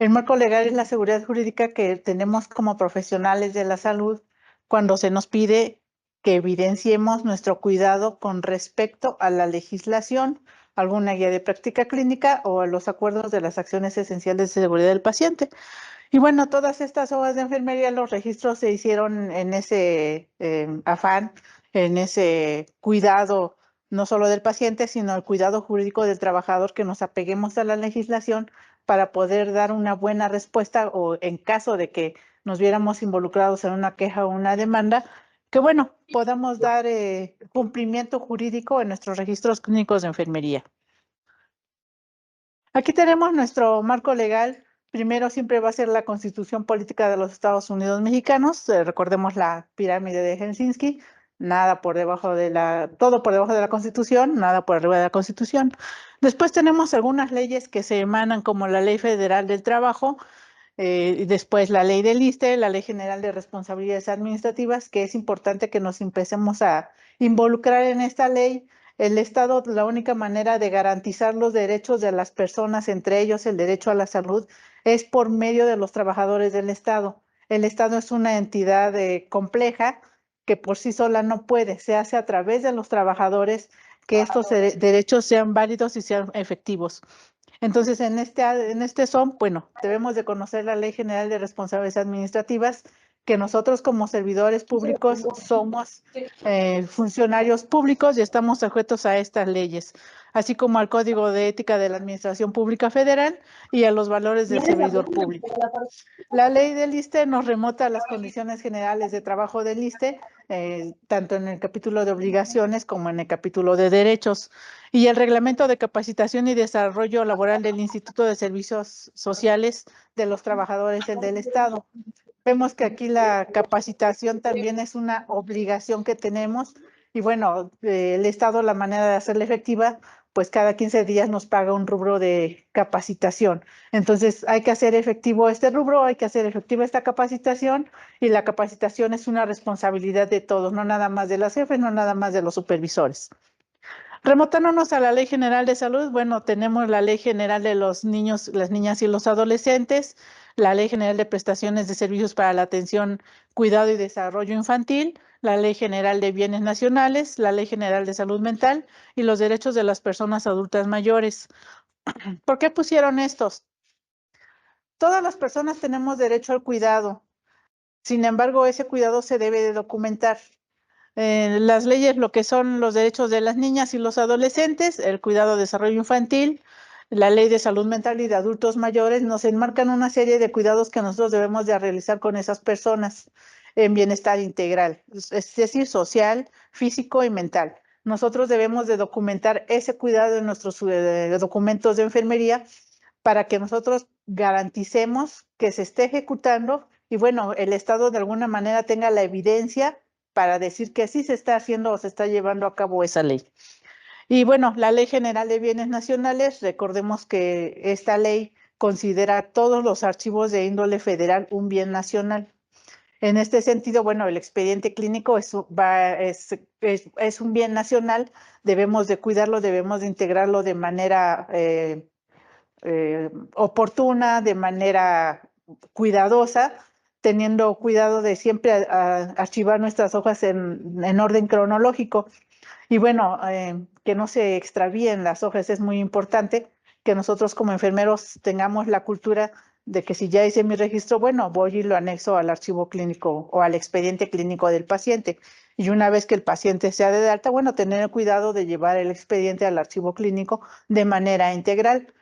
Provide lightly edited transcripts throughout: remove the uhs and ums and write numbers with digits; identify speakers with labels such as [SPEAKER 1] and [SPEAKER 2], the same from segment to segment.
[SPEAKER 1] El marco legal es la seguridad jurídica que tenemos como profesionales de la salud cuando se nos pide que evidenciemos nuestro cuidado con respecto a la legislación, alguna guía de práctica clínica o a los acuerdos de las acciones esenciales de seguridad del paciente. Y bueno, todas estas hojas de enfermería, los registros se hicieron en ese afán, en ese cuidado, no solo del paciente, sino el cuidado jurídico del trabajador, que nos apeguemos a la legislación para poder dar una buena respuesta o en caso de que nos viéramos involucrados en una queja o una demanda, que bueno, podamos dar cumplimiento jurídico en nuestros registros clínicos de enfermería. Aquí tenemos nuestro marco legal. Primero siempre va a ser la Constitución Política de los Estados Unidos Mexicanos. Recordemos la pirámide de Helsinki. Nada por debajo de todo por debajo de la Constitución, nada por arriba de la Constitución. Después tenemos algunas leyes que se emanan como la Ley Federal del Trabajo, y después la Ley del ISSSTE, la Ley General de Responsabilidades Administrativas, que es importante que nos empecemos a involucrar en esta ley. El Estado, la única manera de garantizar los derechos de las personas, entre ellos el derecho a la salud, es por medio de los trabajadores del Estado. El Estado es una entidad compleja que por sí sola no puede, se hace a través de los trabajadores que estos derechos sean válidos y sean efectivos. Entonces, en este son, bueno, debemos de conocer la Ley General de Responsabilidades Administrativas, que nosotros como servidores públicos somos funcionarios públicos y estamos sujetos a estas leyes, así como al Código de Ética de la Administración Pública Federal y a los valores del servidor público. La ley del ISSSTE nos remota a las condiciones generales de trabajo del ISSSTE, tanto en el capítulo de obligaciones como en el capítulo de derechos. Y el reglamento de capacitación y desarrollo laboral del Instituto de Servicios Sociales de los Trabajadores del Estado. Vemos que aquí la capacitación también es una obligación que tenemos y bueno, el Estado, la manera de hacerla efectiva, pues cada 15 días nos paga un rubro de capacitación. Entonces hay que hacer efectivo este rubro, hay que hacer efectiva esta capacitación y la capacitación es una responsabilidad de todos, no nada más de las jefes, no nada más de los supervisores. Remontándonos a la Ley General de Salud, bueno, tenemos la Ley General de los Niños, las Niñas y los Adolescentes, la Ley General de Prestaciones de Servicios para la Atención, Cuidado y Desarrollo Infantil, la Ley General de Bienes Nacionales, la Ley General de Salud Mental y los derechos de las personas adultas mayores. ¿Por qué pusieron estos? Todas las personas tenemos derecho al cuidado. Sin embargo, ese cuidado se debe de documentar. Las leyes, lo que son los derechos de las niñas y los adolescentes, el cuidado, desarrollo infantil, la ley de salud mental y de adultos mayores, nos enmarcan una serie de cuidados que nosotros debemos de realizar con esas personas en bienestar integral, es decir, social, físico y mental. Nosotros debemos de documentar ese cuidado en nuestros documentos de enfermería para que nosotros garanticemos que se esté ejecutando y bueno, el Estado de alguna manera tenga la evidencia para decir que sí se está haciendo o se está llevando a cabo esa ley. Y bueno, la Ley General de Bienes Nacionales, recordemos que esta ley considera todos los archivos de índole federal un bien nacional. En este sentido, bueno, el expediente clínico es un bien nacional, debemos de cuidarlo, debemos de integrarlo de manera oportuna, de manera cuidadosa, teniendo cuidado de siempre archivar nuestras hojas en orden cronológico. Y bueno, que no se extravíen las hojas es muy importante, que nosotros como enfermeros tengamos la cultura de que si ya hice mi registro, bueno, voy y lo anexo al archivo clínico o al expediente clínico del paciente. Y una vez que el paciente sea de alta, bueno, tener el cuidado de llevar el expediente al archivo clínico de manera integral,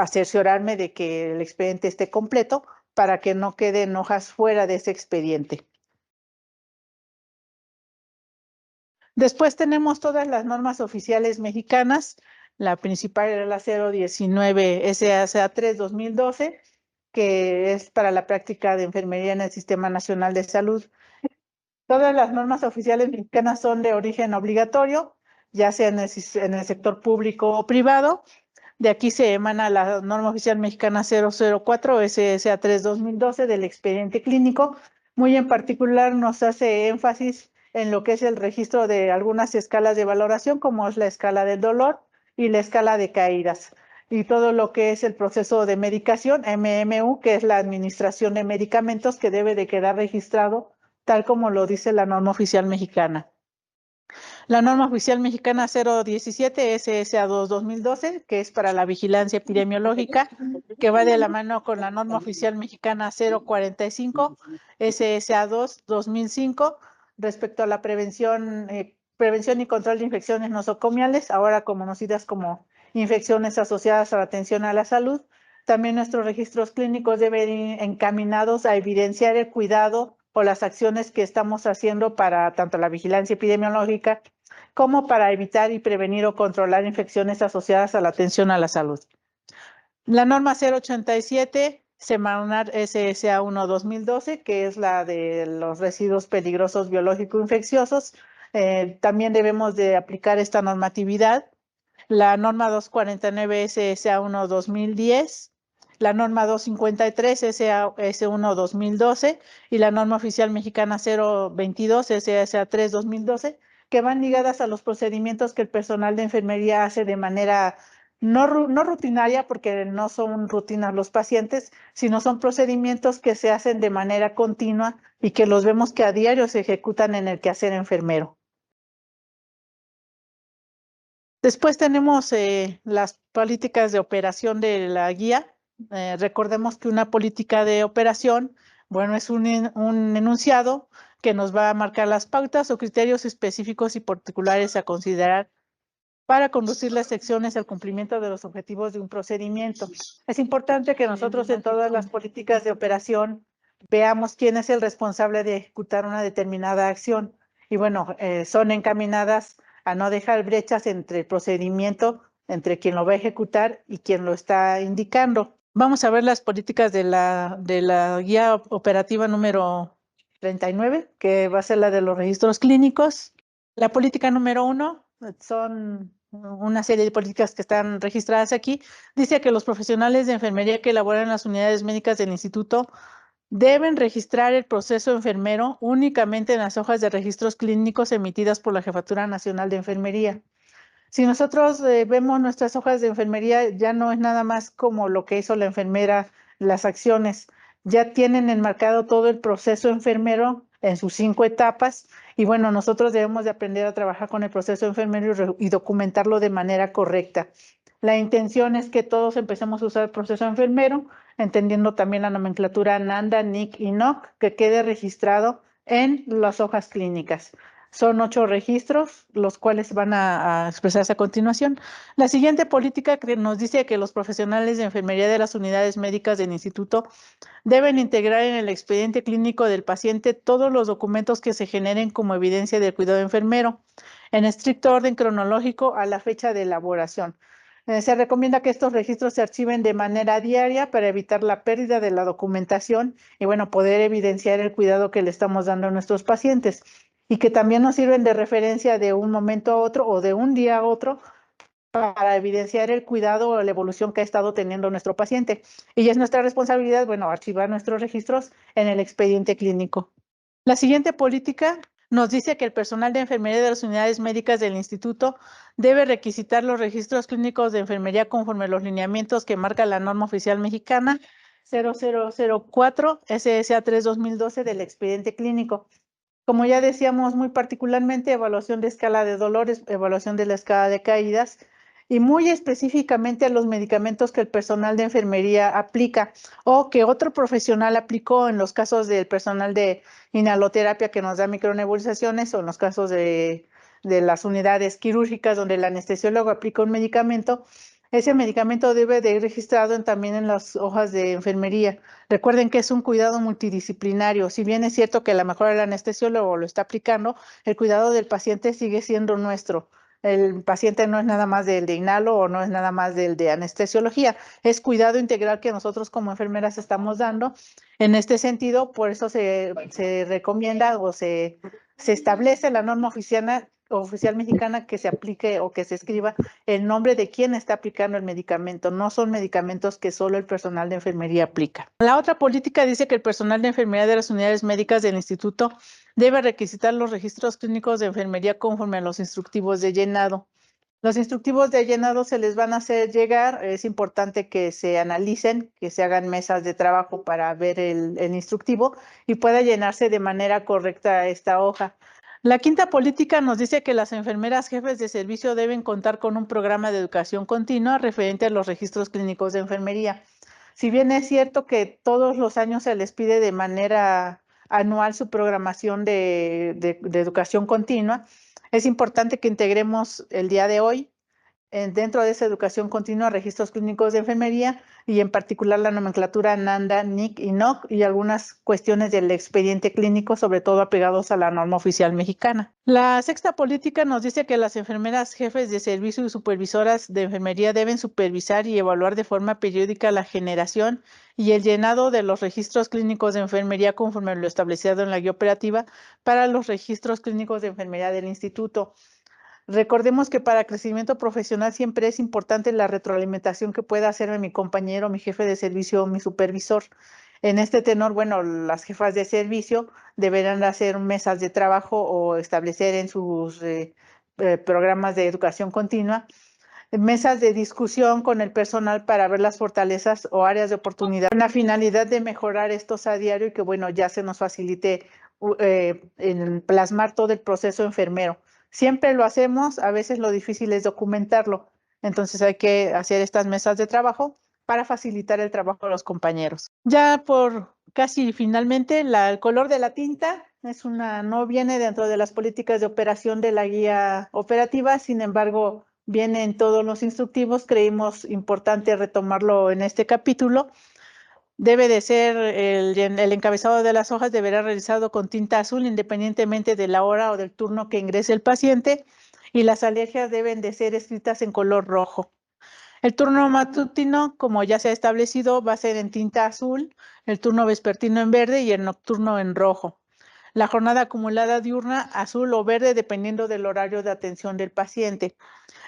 [SPEAKER 1] cerciorarme de que el expediente esté completo para que no queden hojas fuera de ese expediente. Después tenemos todas las normas oficiales mexicanas. La principal era la 019 SACA3 2012, que es para la práctica de enfermería en el Sistema Nacional de Salud. Todas las normas oficiales mexicanas son de origen obligatorio, ya sea en el sector público o privado. De aquí se emana la norma oficial mexicana 004 SSA3 2012 del expediente clínico. Muy en particular nos hace énfasis en lo que es el registro de algunas escalas de valoración, como es la escala del dolor y la escala de caídas. y todo lo que es el proceso de medicación, MMU, que es la administración de medicamentos, que debe de quedar registrado tal como lo dice la norma oficial mexicana. La norma oficial mexicana 017 SSA2-2012, que es para la vigilancia epidemiológica, que va de la mano con la norma oficial mexicana 045 SSA2-2005, respecto a la prevención y control de infecciones nosocomiales, ahora conocidas como infecciones asociadas a la atención a la salud. También nuestros registros clínicos deben ir encaminados a evidenciar el cuidado o las acciones que estamos haciendo para tanto la vigilancia epidemiológica como para evitar y prevenir o controlar infecciones asociadas a la atención a la salud. La norma 087 Semarnat SSA 1-2012, que es la de los residuos peligrosos biológico-infecciosos, también debemos de aplicar esta normatividad. La norma 249 SSA 1-2010, la norma 253 S1-2012 y la norma oficial mexicana 022 SSA 3-2012, que van ligadas a los procedimientos que el personal de enfermería hace de manera no rutinaria, porque no son rutinas los pacientes, sino son procedimientos que se hacen de manera continua y que los vemos que a diario se ejecutan en el quehacer enfermero. Después tenemos las políticas de operación de la guía. Recordemos que una política de operación, bueno, es un enunciado que nos va a marcar las pautas o criterios específicos y particulares a considerar para conducir las secciones al cumplimiento de los objetivos de un procedimiento. Es importante que nosotros en todas las políticas de operación veamos quién es el responsable de ejecutar una determinada acción. Y bueno, son encaminadas a no dejar brechas entre el procedimiento, entre quien lo va a ejecutar y quien lo está indicando. Vamos a ver las políticas de la guía operativa número 39, que va a ser la de los registros clínicos. La política número 1 son una serie de políticas que están registradas aquí. Dice que los profesionales de enfermería que elaboran en las unidades médicas del instituto deben registrar el proceso enfermero únicamente en las hojas de registros clínicos emitidas por la Jefatura Nacional de Enfermería. Si nosotros vemos nuestras hojas de enfermería, ya no es nada más como lo que hizo la enfermera, las acciones. Ya tienen enmarcado todo el proceso enfermero en sus 5 etapas. Y bueno, nosotros debemos de aprender a trabajar con el proceso enfermero y documentarlo de manera correcta. La intención es que todos empecemos a usar el proceso enfermero, entendiendo también la nomenclatura NANDA, NIC y NOC, que quede registrado en las hojas clínicas. Son 8 registros, los cuales van a expresarse a continuación. La siguiente política que nos dice que los profesionales de enfermería de las unidades médicas del instituto deben integrar en el expediente clínico del paciente todos los documentos que se generen como evidencia del cuidado enfermero, en estricto orden cronológico a la fecha de elaboración. Se recomienda que estos registros se archiven de manera diaria para evitar la pérdida de la documentación y, bueno, poder evidenciar el cuidado que le estamos dando a nuestros pacientes, y que también nos sirven de referencia de un momento a otro o de un día a otro para evidenciar el cuidado o la evolución que ha estado teniendo nuestro paciente. Y es nuestra responsabilidad, bueno, archivar nuestros registros en el expediente clínico. La siguiente política nos dice que el personal de enfermería de las unidades médicas del instituto debe requisitar los registros clínicos de enfermería conforme a los lineamientos que marca la norma oficial mexicana 0004 SSA 3-2012 del expediente clínico. Como ya decíamos, muy particularmente evaluación de escala de dolores, evaluación de la escala de caídas y muy específicamente a los medicamentos que el personal de enfermería aplica o que otro profesional aplicó en los casos del personal de inhaloterapia que nos da micronebulizaciones o en los casos de las unidades quirúrgicas donde el anestesiólogo aplica un medicamento. Ese medicamento debe de ir registrado también en las hojas de enfermería. Recuerden que es un cuidado multidisciplinario. Si bien es cierto que a lo mejor el anestesiólogo lo está aplicando, el cuidado del paciente sigue siendo nuestro. El paciente no es nada más del de inhalo o no es nada más del de anestesiología. Es cuidado integral que nosotros como enfermeras estamos dando. En este sentido, por eso se recomienda o se establece la norma oficial mexicana que se aplique o que se escriba el nombre de quién está aplicando el medicamento. No son medicamentos que solo el personal de enfermería aplica. La otra política dice que el personal de enfermería de las unidades médicas del instituto debe requisitar los registros clínicos de enfermería conforme a los instructivos de llenado. Los instructivos de llenado se les van a hacer llegar. Es importante que se analicen, que se hagan mesas de trabajo para ver el instructivo y pueda llenarse de manera correcta esta hoja. La quinta política nos dice que las enfermeras jefes de servicio deben contar con un programa de educación continua referente a los registros clínicos de enfermería. Si bien es cierto que todos los años se les pide de manera anual su programación de educación continua, es importante que integremos el día de hoy dentro de esa educación continua registros clínicos de enfermería y en particular la nomenclatura NANDA, NIC y NOC y algunas cuestiones del expediente clínico, sobre todo apegados a la norma oficial mexicana. La sexta política nos dice que las enfermeras jefes de servicio y supervisoras de enfermería deben supervisar y evaluar de forma periódica la generación y el llenado de los registros clínicos de enfermería conforme lo establecido en la guía operativa para los registros clínicos de enfermería del instituto. Recordemos que para crecimiento profesional siempre es importante la retroalimentación que pueda hacerme mi compañero, mi jefe de servicio o mi supervisor. En este tenor, bueno, las jefas de servicio deberán hacer mesas de trabajo o establecer en sus programas de educación continua mesas de discusión con el personal para ver las fortalezas o áreas de oportunidad con la finalidad de mejorar estos a diario y que, bueno, ya se nos facilite en plasmar todo el proceso enfermero. Siempre lo hacemos, a veces lo difícil es documentarlo. Entonces hay que hacer estas mesas de trabajo para facilitar el trabajo de los compañeros. Ya por casi finalmente, el color de la tinta no viene dentro de las políticas de operación de la guía operativa, sin embargo, viene en todos los instructivos. Creímos importante retomarlo en este capítulo. Debe de ser el encabezado de las hojas deberá realizado con tinta azul independientemente de la hora o del turno que ingrese el paciente y las alergias deben de ser escritas en color rojo. El turno matutino, como ya se ha establecido, va a ser en tinta azul, el turno vespertino en verde y el nocturno en rojo. La jornada acumulada diurna azul o verde dependiendo del horario de atención del paciente.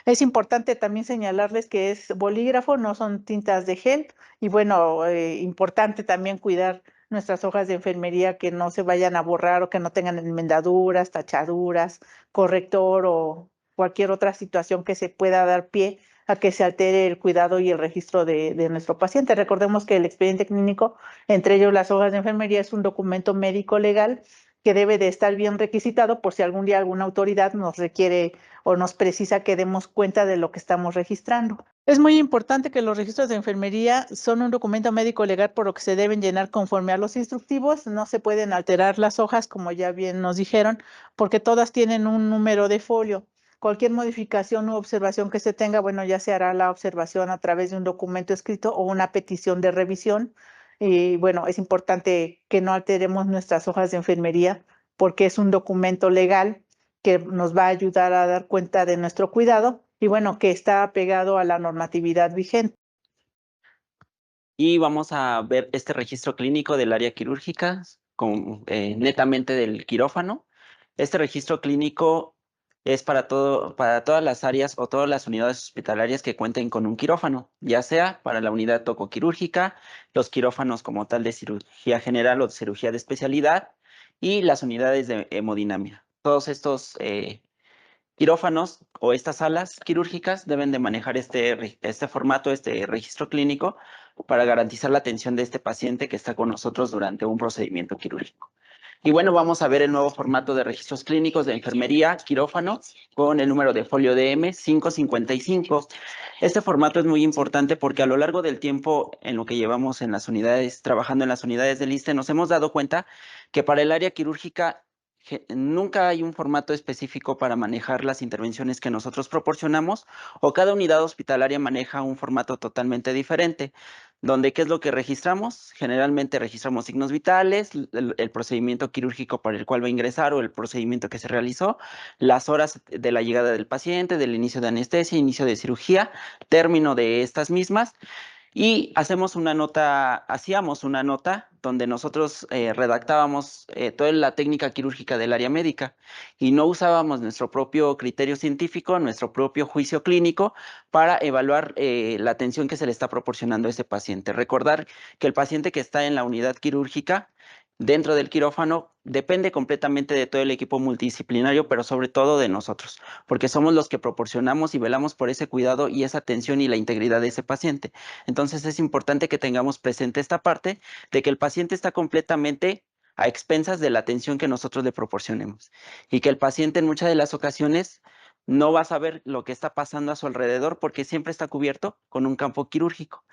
[SPEAKER 1] Es importante también señalarles que es bolígrafo, no son tintas de gel. Y bueno, importante también cuidar nuestras hojas de enfermería que no se vayan a borrar o que no tengan enmendaduras, tachaduras, corrector o cualquier otra situación que se pueda dar pie a que se altere el cuidado y el registro de nuestro paciente. Recordemos que el expediente clínico, entre ellos las hojas de enfermería, es un documento médico legal que debe de estar bien requisitado por si algún día alguna autoridad nos requiere o nos precisa que demos cuenta de lo que estamos registrando. Es muy importante que los registros de enfermería son un documento médico legal por lo que se deben llenar conforme a los instructivos. No se pueden alterar las hojas, como ya bien nos dijeron, porque todas tienen un número de folio. Cualquier modificación u observación que se tenga, bueno, ya se hará la observación a través de un documento escrito o una petición de revisión. Y bueno, es importante que no alteremos nuestras hojas de enfermería porque es un documento legal que nos va a ayudar a dar cuenta de nuestro cuidado y bueno, que está apegado a la normatividad vigente.
[SPEAKER 2] Y vamos a ver este registro clínico del área quirúrgica, netamente del quirófano. Este registro clínico es para todas las áreas o todas las unidades hospitalarias que cuenten con un quirófano, ya sea para la unidad tocoquirúrgica, los quirófanos como tal de cirugía general o de cirugía de especialidad y las unidades de hemodinamia. Todos estos quirófanos o estas salas quirúrgicas deben de manejar este formato, este registro clínico, para garantizar la atención de este paciente que está con nosotros durante un procedimiento quirúrgico. Y bueno, vamos a ver el nuevo formato de registros clínicos de enfermería, quirófano, con el número de folio DM 555. Este formato es muy importante porque a lo largo del tiempo en lo que llevamos en las unidades, trabajando en las unidades del ISSSTE, nos hemos dado cuenta que para el área quirúrgica nunca hay un formato específico para manejar las intervenciones que nosotros proporcionamos, o cada unidad hospitalaria maneja un formato totalmente diferente, donde ¿qué es lo que registramos? Generalmente registramos signos vitales, el procedimiento quirúrgico para el cual va a ingresar o el procedimiento que se realizó, las horas de la llegada del paciente, del inicio de anestesia, inicio de cirugía, término de estas mismas. Y hacíamos una nota donde nosotros redactábamos toda la técnica quirúrgica del área médica y no usábamos nuestro propio criterio científico, nuestro propio juicio clínico para evaluar la atención que se le está proporcionando a ese paciente. Recordar que el paciente que está en la unidad quirúrgica dentro del quirófano depende completamente de todo el equipo multidisciplinario, pero sobre todo de nosotros, porque somos los que proporcionamos y velamos por ese cuidado y esa atención y la integridad de ese paciente. Entonces es importante que tengamos presente esta parte de que el paciente está completamente a expensas de la atención que nosotros le proporcionemos y que el paciente en muchas de las ocasiones no va a saber lo que está pasando a su alrededor porque siempre está cubierto con un campo quirúrgico.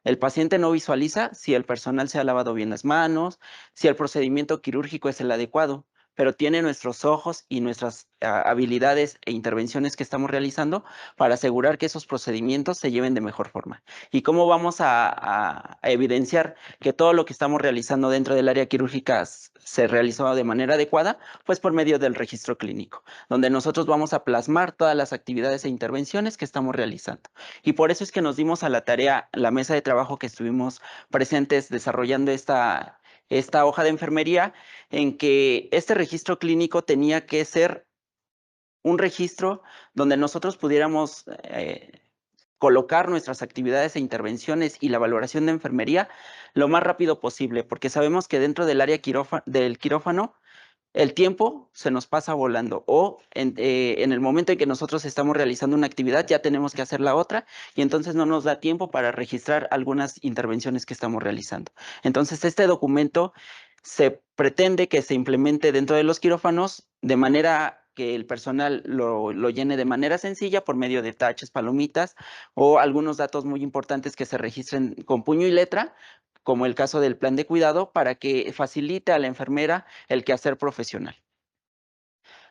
[SPEAKER 2] El paciente no visualiza si el personal se ha lavado bien las manos, si el procedimiento quirúrgico es el adecuado, pero tiene nuestros ojos y nuestras habilidades e intervenciones que estamos realizando para asegurar que esos procedimientos se lleven de mejor forma. ¿Y cómo vamos a evidenciar que todo lo que estamos realizando dentro del área quirúrgica se realizó de manera adecuada? Pues por medio del registro clínico, donde nosotros vamos a plasmar todas las actividades e intervenciones que estamos realizando. Y por eso es que nos dimos a la tarea, la mesa de trabajo que estuvimos presentes desarrollando esta hoja de enfermería, en que este registro clínico tenía que ser un registro donde nosotros pudiéramos colocar nuestras actividades e intervenciones y la valoración de enfermería lo más rápido posible, porque sabemos que dentro del área del quirófano el tiempo se nos pasa volando o en el momento en que nosotros estamos realizando una actividad ya tenemos que hacer la otra y entonces no nos da tiempo para registrar algunas intervenciones que estamos realizando. Entonces este documento se pretende que se implemente dentro de los quirófanos de manera que el personal lo llene de manera sencilla por medio de taches, palomitas o algunos datos muy importantes que se registren con puño y letra, como el caso del plan de cuidado, para que facilite a la enfermera el quehacer profesional.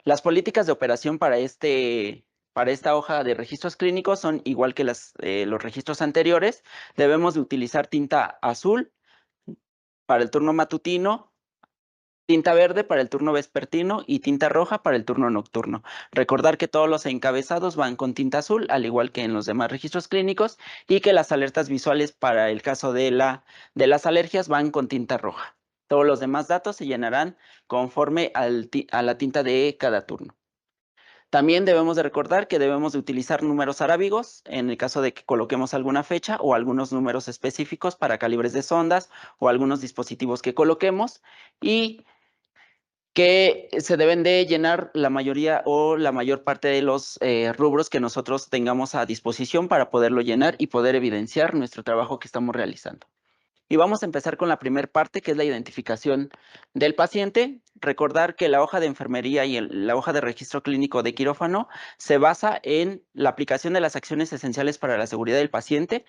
[SPEAKER 2] Las políticas de operación para esta hoja de registros clínicos son igual que los registros anteriores. Debemos de utilizar tinta azul para el turno matutino, tinta verde para el turno vespertino y tinta roja para el turno nocturno. Recordar que todos los encabezados van con tinta azul, al igual que en los demás registros clínicos, y que las alertas visuales para el caso de las alergias van con tinta roja. Todos los demás datos se llenarán conforme a la tinta de cada turno. También debemos de recordar que debemos de utilizar números arábigos en el caso de que coloquemos alguna fecha o algunos números específicos para calibres de sondas o algunos dispositivos que coloquemos, y que se deben de llenar la mayoría o la mayor parte de los rubros que nosotros tengamos a disposición para poderlo llenar y poder evidenciar nuestro trabajo que estamos realizando. Y vamos a empezar con la primera parte, que es la identificación del paciente. Recordar que la hoja de enfermería y la hoja de registro clínico de quirófano se basa en la aplicación de las acciones esenciales para la seguridad del paciente.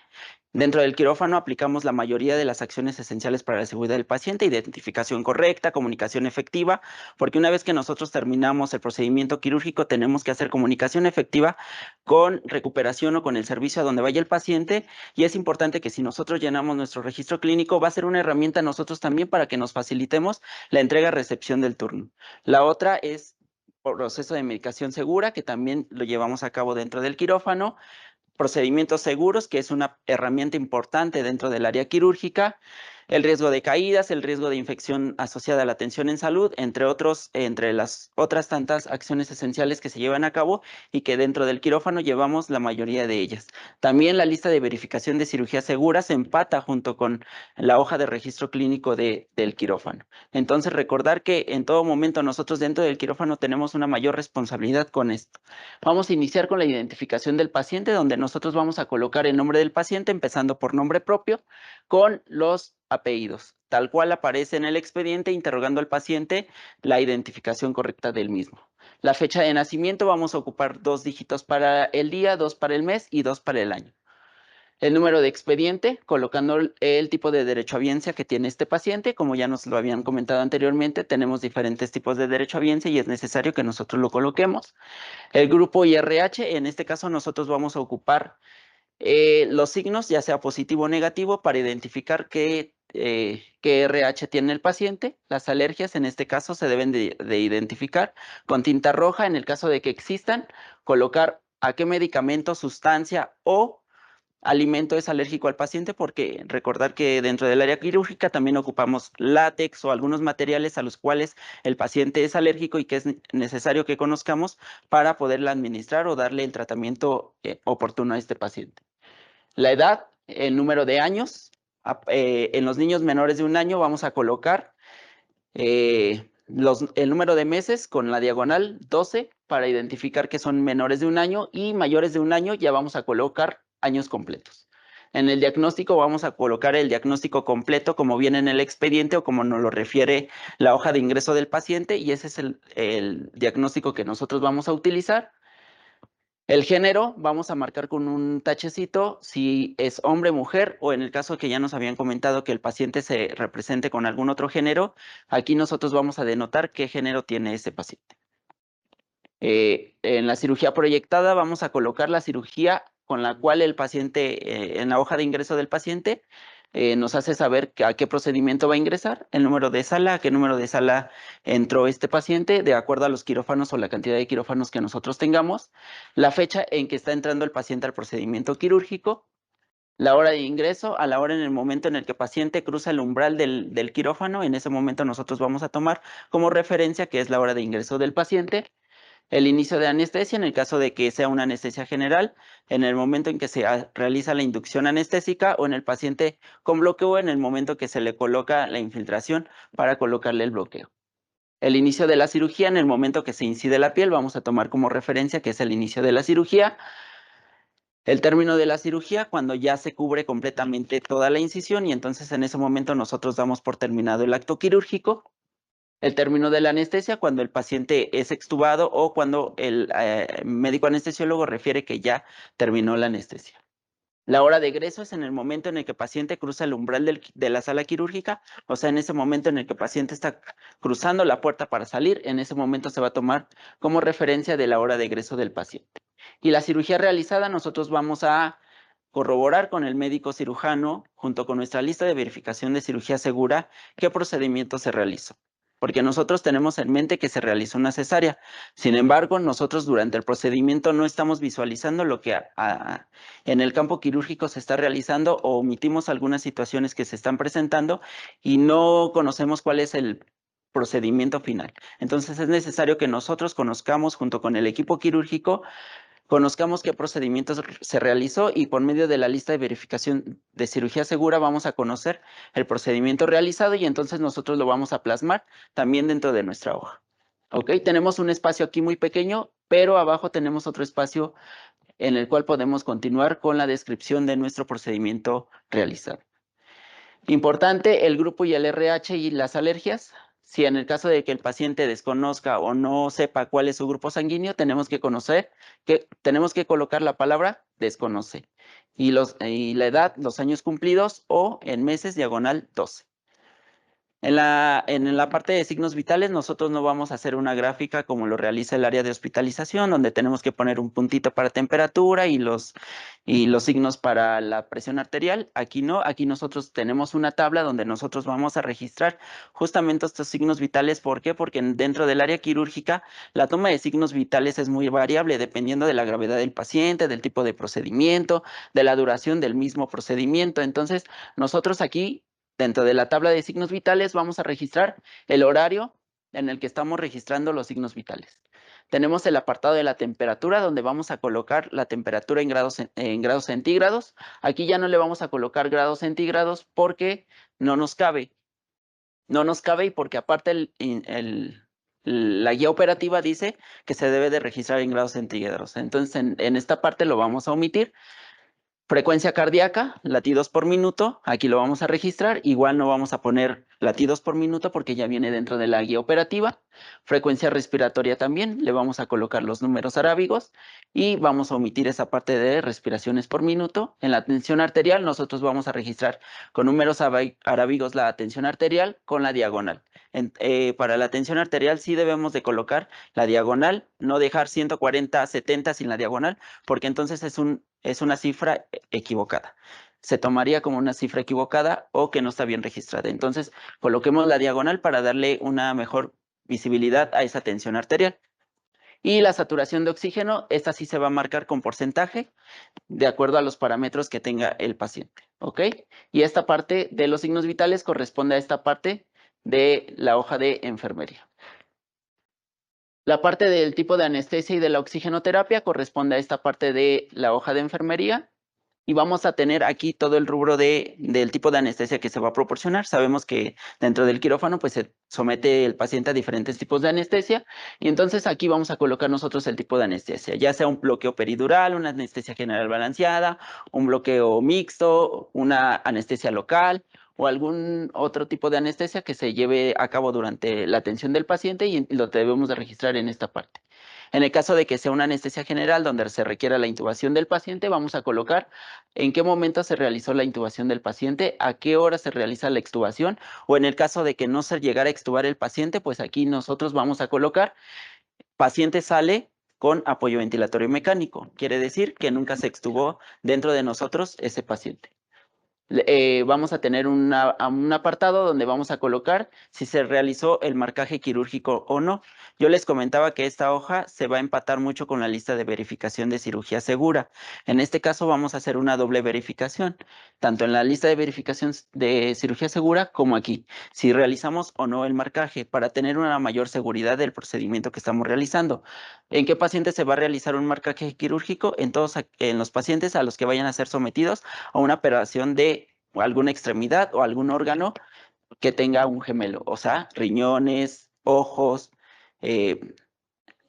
[SPEAKER 2] Dentro del quirófano aplicamos la mayoría de las acciones esenciales para la seguridad del paciente: identificación correcta, comunicación efectiva, porque una vez que nosotros terminamos el procedimiento quirúrgico tenemos que hacer comunicación efectiva con recuperación o con el servicio a donde vaya el paciente, y es importante que si nosotros llenamos nuestro registro clínico va a ser una herramienta a nosotros también para que nos facilitemos la entrega-recepción del turno. La otra es proceso de medicación segura, que también lo llevamos a cabo dentro del quirófano. Procedimientos seguros, que es una herramienta importante dentro del área quirúrgica. El riesgo de caídas, el riesgo de infección asociada a la atención en salud, entre otros, entre las otras tantas acciones esenciales que se llevan a cabo y que dentro del quirófano llevamos la mayoría de ellas. También la lista de verificación de cirugía segura se empata junto con la hoja de registro clínico del quirófano. Entonces, recordar que en todo momento nosotros dentro del quirófano tenemos una mayor responsabilidad con esto. Vamos a iniciar con la identificación del paciente, donde nosotros vamos a colocar el nombre del paciente, empezando por nombre propio, con los apellidos, tal cual aparece en el expediente, interrogando al paciente la identificación correcta del mismo. La fecha de nacimiento vamos a ocupar 2 dígitos para el día, 2 para el mes y 2 para el año. El número de expediente, colocando el tipo de derechohabiencia que tiene este paciente. Como ya nos lo habían comentado anteriormente, tenemos diferentes tipos de derechohabiencia y es necesario que nosotros lo coloquemos. El grupo IRH, en este caso nosotros vamos a ocupar los signos, ya sea positivo o negativo, para identificar qué RH tiene el paciente. Las alergias, en este caso, se deben de identificar con tinta roja. En el caso de que existan, colocar a qué medicamento, sustancia o alimento es alérgico al paciente, porque recordar que dentro del área quirúrgica también ocupamos látex o algunos materiales a los cuales el paciente es alérgico y que es necesario que conozcamos para poderla administrar o darle el tratamiento oportuno a este paciente. La edad, el número de años. En los niños menores de 1 año vamos a colocar el número de meses con la diagonal 12 para identificar que son menores de un año y mayores de un año ya vamos a colocar años completos. En el diagnóstico vamos a colocar el diagnóstico completo como viene en el expediente o como nos lo refiere la hoja de ingreso del paciente y ese es el diagnóstico que nosotros vamos a utilizar. El género vamos a marcar con un tachecito si es hombre, mujer o en el caso que ya nos habían comentado que el paciente se represente con algún otro género, aquí nosotros vamos a denotar qué género tiene ese paciente. En la cirugía proyectada vamos a colocar la cirugía con la cual el paciente, en la hoja de ingreso del paciente, nos hace saber a qué procedimiento va a ingresar, el número de sala, a qué número de sala entró este paciente, de acuerdo a los quirófanos o la cantidad de quirófanos que nosotros tengamos, la fecha en que está entrando el paciente al procedimiento quirúrgico, la hora de ingreso, a la hora en el momento en el que el paciente cruza el umbral del quirófano, en ese momento nosotros vamos a tomar como referencia que es la hora de ingreso del paciente, el inicio de anestesia en el caso de que sea una anestesia general, en el momento en que se realiza la inducción anestésica o en el paciente con bloqueo en el momento que se le coloca la infiltración para colocarle el bloqueo. El inicio de la cirugía en el momento que se incide la piel, vamos a tomar como referencia que es el inicio de la cirugía. El término de la cirugía cuando ya se cubre completamente toda la incisión y entonces en ese momento nosotros damos por terminado el acto quirúrgico. El término de la anestesia cuando el paciente es extubado o cuando el médico anestesiólogo refiere que ya terminó la anestesia. La hora de egreso es en el momento en el que el paciente cruza el umbral de la sala quirúrgica, o sea, en ese momento en el que el paciente está cruzando la puerta para salir, en ese momento se va a tomar como referencia de la hora de egreso del paciente. Y la cirugía realizada nosotros vamos a corroborar con el médico cirujano, junto con nuestra lista de verificación de cirugía segura, qué procedimiento se realizó. Porque nosotros tenemos en mente que se realizó una cesárea. Sin embargo, nosotros durante el procedimiento no estamos visualizando lo que en el campo quirúrgico se está realizando o omitimos algunas situaciones que se están presentando y no conocemos cuál es el procedimiento final. Entonces es necesario que nosotros conozcamos junto con el equipo quirúrgico conozcamos qué procedimientos se realizó y por medio de la lista de verificación de cirugía segura vamos a conocer el procedimiento realizado y entonces nosotros lo vamos a plasmar también dentro de nuestra hoja. ¿Ok? Tenemos un espacio aquí muy pequeño, pero abajo tenemos otro espacio en el cual podemos continuar con la descripción de nuestro procedimiento realizado. Importante, el grupo y el RH y las alergias. Si en el caso de que el paciente desconozca o no sepa cuál es su grupo sanguíneo, tenemos que tenemos que colocar la palabra desconoce. Y la edad, los años cumplidos o en meses diagonal 12. En la parte de signos vitales, nosotros no vamos a hacer una gráfica como lo realiza el área de hospitalización, donde tenemos que poner un puntito para temperatura y los signos para la presión arterial. Aquí no, aquí nosotros tenemos una tabla donde nosotros vamos a registrar justamente estos signos vitales. ¿Por qué? Porque dentro del área quirúrgica, la toma de signos vitales es muy variable dependiendo de la gravedad del paciente, del tipo de procedimiento, de la duración del mismo procedimiento. Entonces, nosotros aquí dentro de la tabla de signos vitales vamos a registrar el horario en el que estamos registrando los signos vitales. Tenemos el apartado de la temperatura donde vamos a colocar la temperatura en grados centígrados. Aquí ya no le vamos a colocar grados centígrados porque no nos cabe. No nos cabe y porque aparte la guía operativa dice que se debe de registrar en grados centígrados. Entonces en esta parte lo vamos a omitir. Frecuencia cardíaca, latidos por minuto, aquí lo vamos a registrar. Igual no vamos a poner latidos por minuto porque ya viene dentro de la guía operativa. Frecuencia respiratoria también, le vamos a colocar los números arábigos y vamos a omitir esa parte de respiraciones por minuto. En la tensión arterial nosotros vamos a registrar con números arábigos la tensión arterial con la diagonal. Para la tensión arterial sí debemos de colocar la diagonal, no dejar 140/70 sin la diagonal, porque entonces es una cifra equivocada. Se tomaría como una cifra equivocada o que no está bien registrada. Entonces, coloquemos la diagonal para darle una mejor visibilidad a esa tensión arterial. Y la saturación de oxígeno, esta sí se va a marcar con porcentaje de acuerdo a los parámetros que tenga el paciente. ¿Ok? Y esta parte de los signos vitales corresponde a esta parte de la hoja de enfermería. La parte del tipo de anestesia y de la oxigenoterapia corresponde a esta parte de la hoja de enfermería. Y vamos a tener aquí todo el rubro del tipo de anestesia que se va a proporcionar. Sabemos que dentro del quirófano pues se somete el paciente a diferentes tipos de anestesia y entonces aquí vamos a colocar nosotros el tipo de anestesia, ya sea un bloqueo peridural, una anestesia general balanceada, un bloqueo mixto, una anestesia local o algún otro tipo de anestesia que se lleve a cabo durante la atención del paciente y lo debemos de registrar en esta parte. En el caso de que sea una anestesia general donde se requiera la intubación del paciente, vamos a colocar en qué momento se realizó la intubación del paciente, a qué hora se realiza la extubación, o en el caso de que no se llegara a extubar el paciente, pues aquí nosotros vamos a colocar, paciente sale con apoyo ventilatorio mecánico. Quiere decir que nunca se extubó dentro de nosotros ese paciente. Vamos a tener un apartado donde vamos a colocar si se realizó el marcaje quirúrgico o no. Yo les comentaba que esta hoja se va a empatar mucho con la lista de verificación de cirugía segura. En este caso vamos a hacer una doble verificación, tanto en la lista de verificación de cirugía segura como aquí, si realizamos o no el marcaje, para tener una mayor seguridad del procedimiento que estamos realizando. ¿En qué paciente se va a realizar un marcaje quirúrgico? En los pacientes a los que vayan a ser sometidos a una operación de alguna extremidad o algún órgano que tenga un gemelo, o sea, riñones, ojos, eh,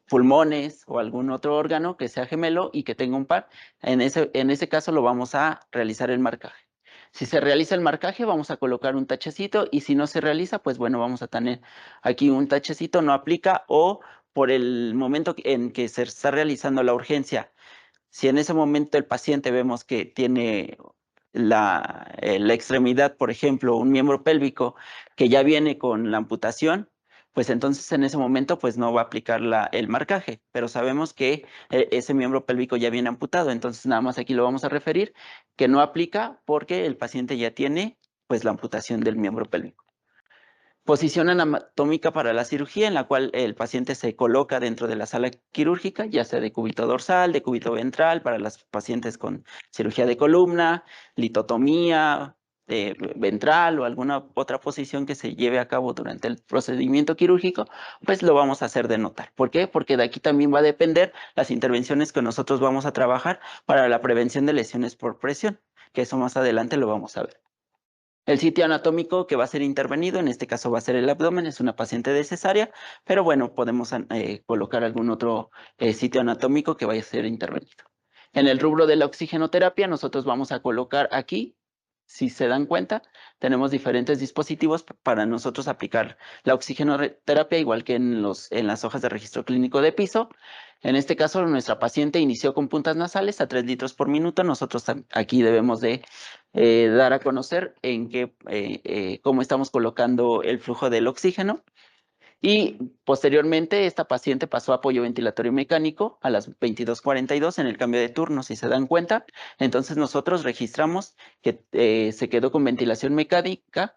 [SPEAKER 2] pulmones o algún otro órgano que sea gemelo y que tenga un par. En ese caso lo vamos a realizar el marcaje. Si se realiza el marcaje, vamos a colocar un tachecito y si no se realiza, pues bueno, vamos a tener aquí un tachecito, no aplica o por el momento en que se está realizando la urgencia. Si en ese momento el paciente vemos que tiene la extremidad, por ejemplo, un miembro pélvico que ya viene con la amputación, pues entonces en ese momento pues no va a aplicar el marcaje, pero sabemos que ese miembro pélvico ya viene amputado, entonces nada más aquí lo vamos a referir que no aplica porque el paciente ya tiene pues la amputación del miembro pélvico. Posición anatómica para la cirugía en la cual el paciente se coloca dentro de la sala quirúrgica, ya sea de cúbito dorsal, de cúbito ventral, para los pacientes con cirugía de columna, litotomía ventral o alguna otra posición que se lleve a cabo durante el procedimiento quirúrgico, pues lo vamos a hacer de notar. ¿Por qué? Porque de aquí también va a depender las intervenciones que nosotros vamos a trabajar para la prevención de lesiones por presión, que eso más adelante lo vamos a ver. El sitio anatómico que va a ser intervenido, en este caso va a ser el abdomen, es una paciente de cesárea, pero bueno, podemos colocar algún otro sitio anatómico que vaya a ser intervenido. En el rubro de la oxigenoterapia, nosotros vamos a colocar aquí, si se dan cuenta, tenemos diferentes dispositivos para nosotros aplicar la oxigenoterapia, igual que en las hojas de registro clínico de piso. En este caso, nuestra paciente inició con puntas nasales a 3 litros por minuto. Nosotros aquí debemos de dar a conocer cómo estamos colocando el flujo del oxígeno. Y posteriormente esta paciente pasó a apoyo ventilatorio mecánico a las 22:42 en el cambio de turno, si se dan cuenta. Entonces nosotros registramos que se quedó con ventilación mecánica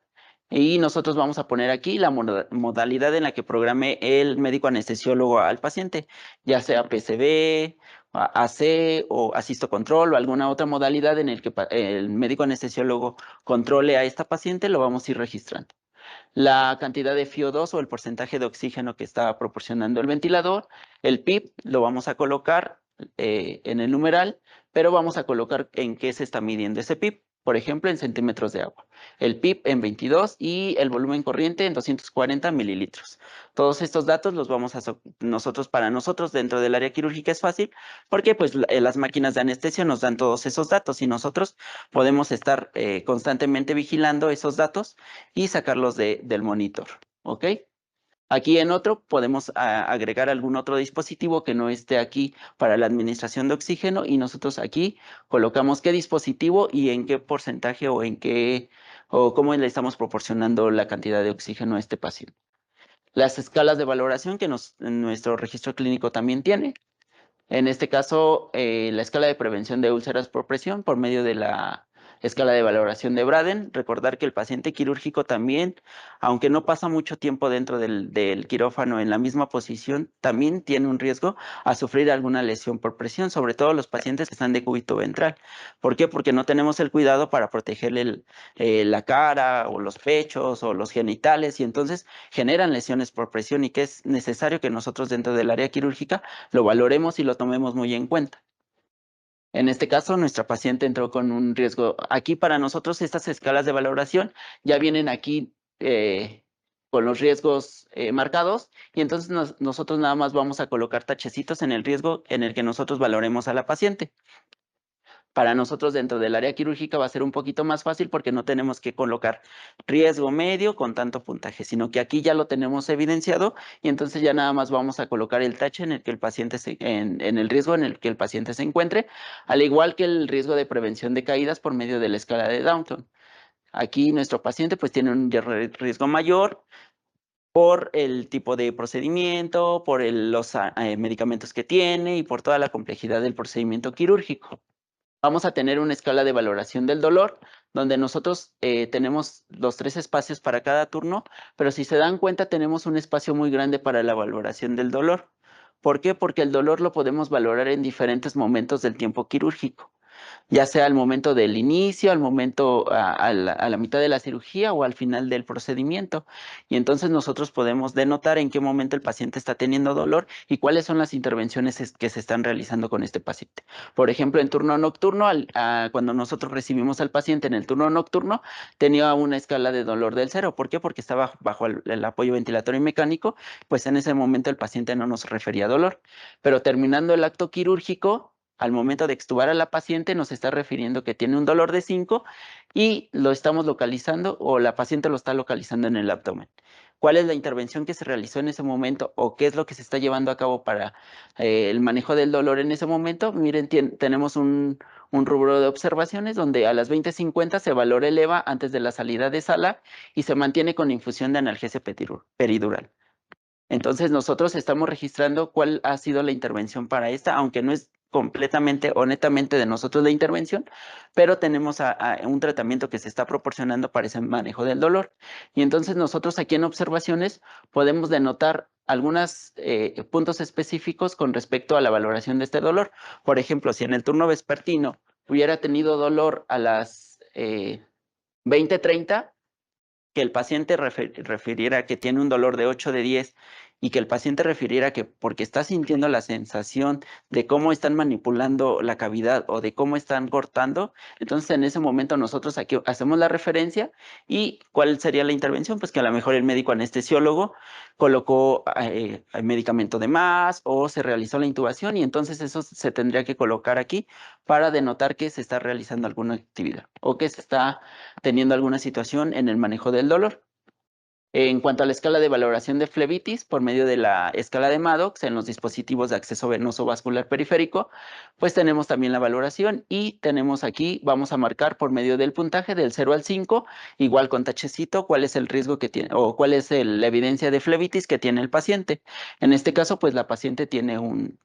[SPEAKER 2] y nosotros vamos a poner aquí la modalidad en la que programe el médico anestesiólogo al paciente, ya sea PCB, AC o asisto control o alguna otra modalidad en el que el médico anestesiólogo controle a esta paciente, lo vamos a ir registrando. La cantidad de FiO2 o el porcentaje de oxígeno que está proporcionando el ventilador, el PIP lo vamos a colocar en el numeral, pero vamos a colocar en qué se está midiendo ese PIP, por ejemplo, en centímetros de agua. El PIP en 22 y el volumen corriente en 240 mililitros. Todos estos datos los vamos a para nosotros dentro del área quirúrgica es fácil porque pues las máquinas de anestesia nos dan todos esos datos y nosotros podemos estar constantemente vigilando esos datos y sacarlos del monitor, ¿ok? Aquí en otro podemos agregar algún otro dispositivo que no esté aquí para la administración de oxígeno y nosotros aquí colocamos qué dispositivo y en qué porcentaje o cómo le estamos proporcionando la cantidad de oxígeno a este paciente. Las escalas de valoración que nuestro registro clínico también tiene. En este caso, la escala de prevención de úlceras por presión por medio de la escala de valoración de Braden. Recordar que el paciente quirúrgico también, aunque no pasa mucho tiempo dentro del quirófano en la misma posición, también tiene un riesgo a sufrir alguna lesión por presión, sobre todo los pacientes que están de cúbito ventral. ¿Por qué? Porque no tenemos el cuidado para protegerle la cara o los pechos o los genitales y entonces generan lesiones por presión y que es necesario que nosotros dentro del área quirúrgica lo valoremos y lo tomemos muy en cuenta. En este caso, nuestra paciente entró con un riesgo. Aquí para nosotros estas escalas de valoración ya vienen aquí con los riesgos marcados y entonces nosotros nada más vamos a colocar tachecitos en el riesgo en el que nosotros valoremos a la paciente. Para nosotros dentro del área quirúrgica va a ser un poquito más fácil porque no tenemos que colocar riesgo medio con tanto puntaje, sino que aquí ya lo tenemos evidenciado y entonces ya nada más vamos a colocar el tache en el que el paciente en el riesgo en el que el paciente se encuentre, al igual que el riesgo de prevención de caídas por medio de la escala de Downton. Aquí nuestro paciente pues tiene un riesgo mayor por el tipo de procedimiento, por los medicamentos que tiene y por toda la complejidad del procedimiento quirúrgico. Vamos a tener una escala de valoración del dolor, donde nosotros tenemos los 3 espacios para cada turno, pero si se dan cuenta tenemos un espacio muy grande para la valoración del dolor. ¿Por qué? Porque el dolor lo podemos valorar en diferentes momentos del tiempo quirúrgico, ya sea al momento del inicio, al momento a la mitad de la cirugía o al final del procedimiento. Y entonces nosotros podemos denotar en qué momento el paciente está teniendo dolor y cuáles son las intervenciones que se están realizando con este paciente. Por ejemplo, en turno nocturno, cuando nosotros recibimos al paciente en el turno nocturno, tenía una escala de dolor del 0. ¿Por qué? Porque estaba bajo el apoyo ventilatorio y mecánico, pues en ese momento el paciente no nos refería dolor. Pero terminando el acto quirúrgico, al momento de extubar a la paciente nos está refiriendo que tiene un dolor de 5 y lo estamos localizando o la paciente lo está localizando en el abdomen. ¿Cuál es la intervención que se realizó en ese momento o qué es lo que se está llevando a cabo para el manejo del dolor en ese momento? Miren, tenemos un rubro de observaciones donde a las 20:50 se valora el EVA antes de la salida de sala y se mantiene con infusión de analgesia peridural. Entonces nosotros estamos registrando cuál ha sido la intervención para esta, aunque no es completamente o netamente de nosotros la intervención, pero tenemos un tratamiento que se está proporcionando para ese manejo del dolor. Y entonces nosotros aquí en observaciones podemos denotar algunos puntos específicos con respecto a la valoración de este dolor. Por ejemplo, si en el turno vespertino hubiera tenido dolor a las 20:30, que el paciente refiriera que tiene un dolor de 8 de 10 y que el paciente refiriera que porque está sintiendo la sensación de cómo están manipulando la cavidad o de cómo están cortando, entonces en ese momento nosotros aquí hacemos la referencia y ¿cuál sería la intervención? Pues que a lo mejor el médico anestesiólogo colocó medicamento de más o se realizó la intubación y entonces eso se tendría que colocar aquí para denotar que se está realizando alguna actividad o que se está teniendo alguna situación en el manejo del dolor. En cuanto a la escala de valoración de flebitis, por medio de la escala de Maddox en los dispositivos de acceso venoso vascular periférico, pues tenemos también la valoración y tenemos aquí, vamos a marcar por medio del puntaje del 0 al 5, igual con tachecito, cuál es el riesgo que tiene o cuál es la evidencia de flebitis que tiene el paciente. En este caso, pues la paciente tiene un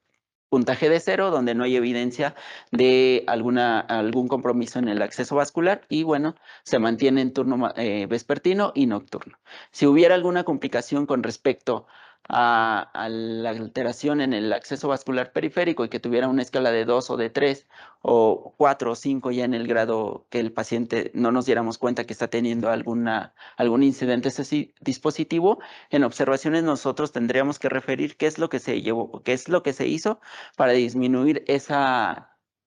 [SPEAKER 2] puntaje de 0, donde no hay evidencia de algún compromiso en el acceso vascular y bueno, se mantiene en turno vespertino y nocturno. Si hubiera alguna complicación con respecto a la alteración en el acceso vascular periférico y que tuviera una escala de 2 o de 3 o 4 o 5 ya en el grado que el paciente no nos diéramos cuenta que está teniendo algún incidente ese dispositivo, en observaciones nosotros tendríamos que referir qué es lo que se llevó, qué es lo que se hizo para disminuir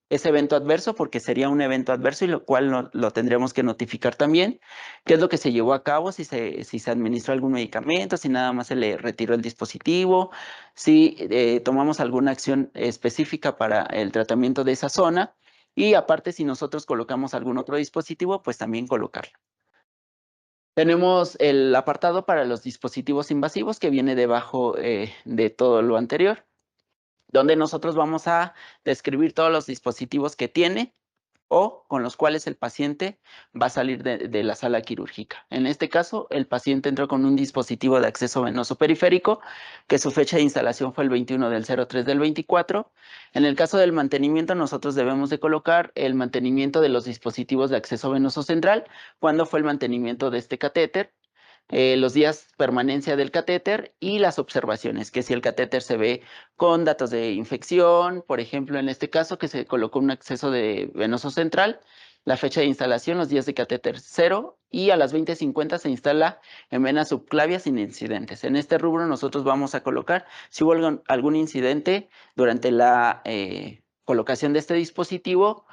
[SPEAKER 2] ese evento adverso, porque sería un evento adverso y lo cual lo tendríamos que notificar también, qué es lo que se llevó a cabo, si se administró algún medicamento, si nada más se le retiró el dispositivo, si tomamos alguna acción específica para el tratamiento de esa zona y aparte si nosotros colocamos algún otro dispositivo, pues también colocarlo. Tenemos el apartado para los dispositivos invasivos que viene debajo de todo lo anterior, donde nosotros vamos a describir todos los dispositivos que tiene o con los cuales el paciente va a salir de la sala quirúrgica. En este caso, el paciente entró con un dispositivo de acceso venoso periférico, que su fecha de instalación fue el 21 del 03 del 24. En el caso del mantenimiento, nosotros debemos de colocar el mantenimiento de los dispositivos de acceso venoso central, cuándo fue el mantenimiento de este catéter, los días permanencia del catéter y las observaciones, que si el catéter se ve con datos de infección, por ejemplo, en este caso que se colocó un acceso de venoso central, la fecha de instalación, los días de catéter 0 y a las 20:50 se instala en vena subclavia sin incidentes. En este rubro nosotros vamos a colocar si hubo algún incidente durante la colocación de este dispositivo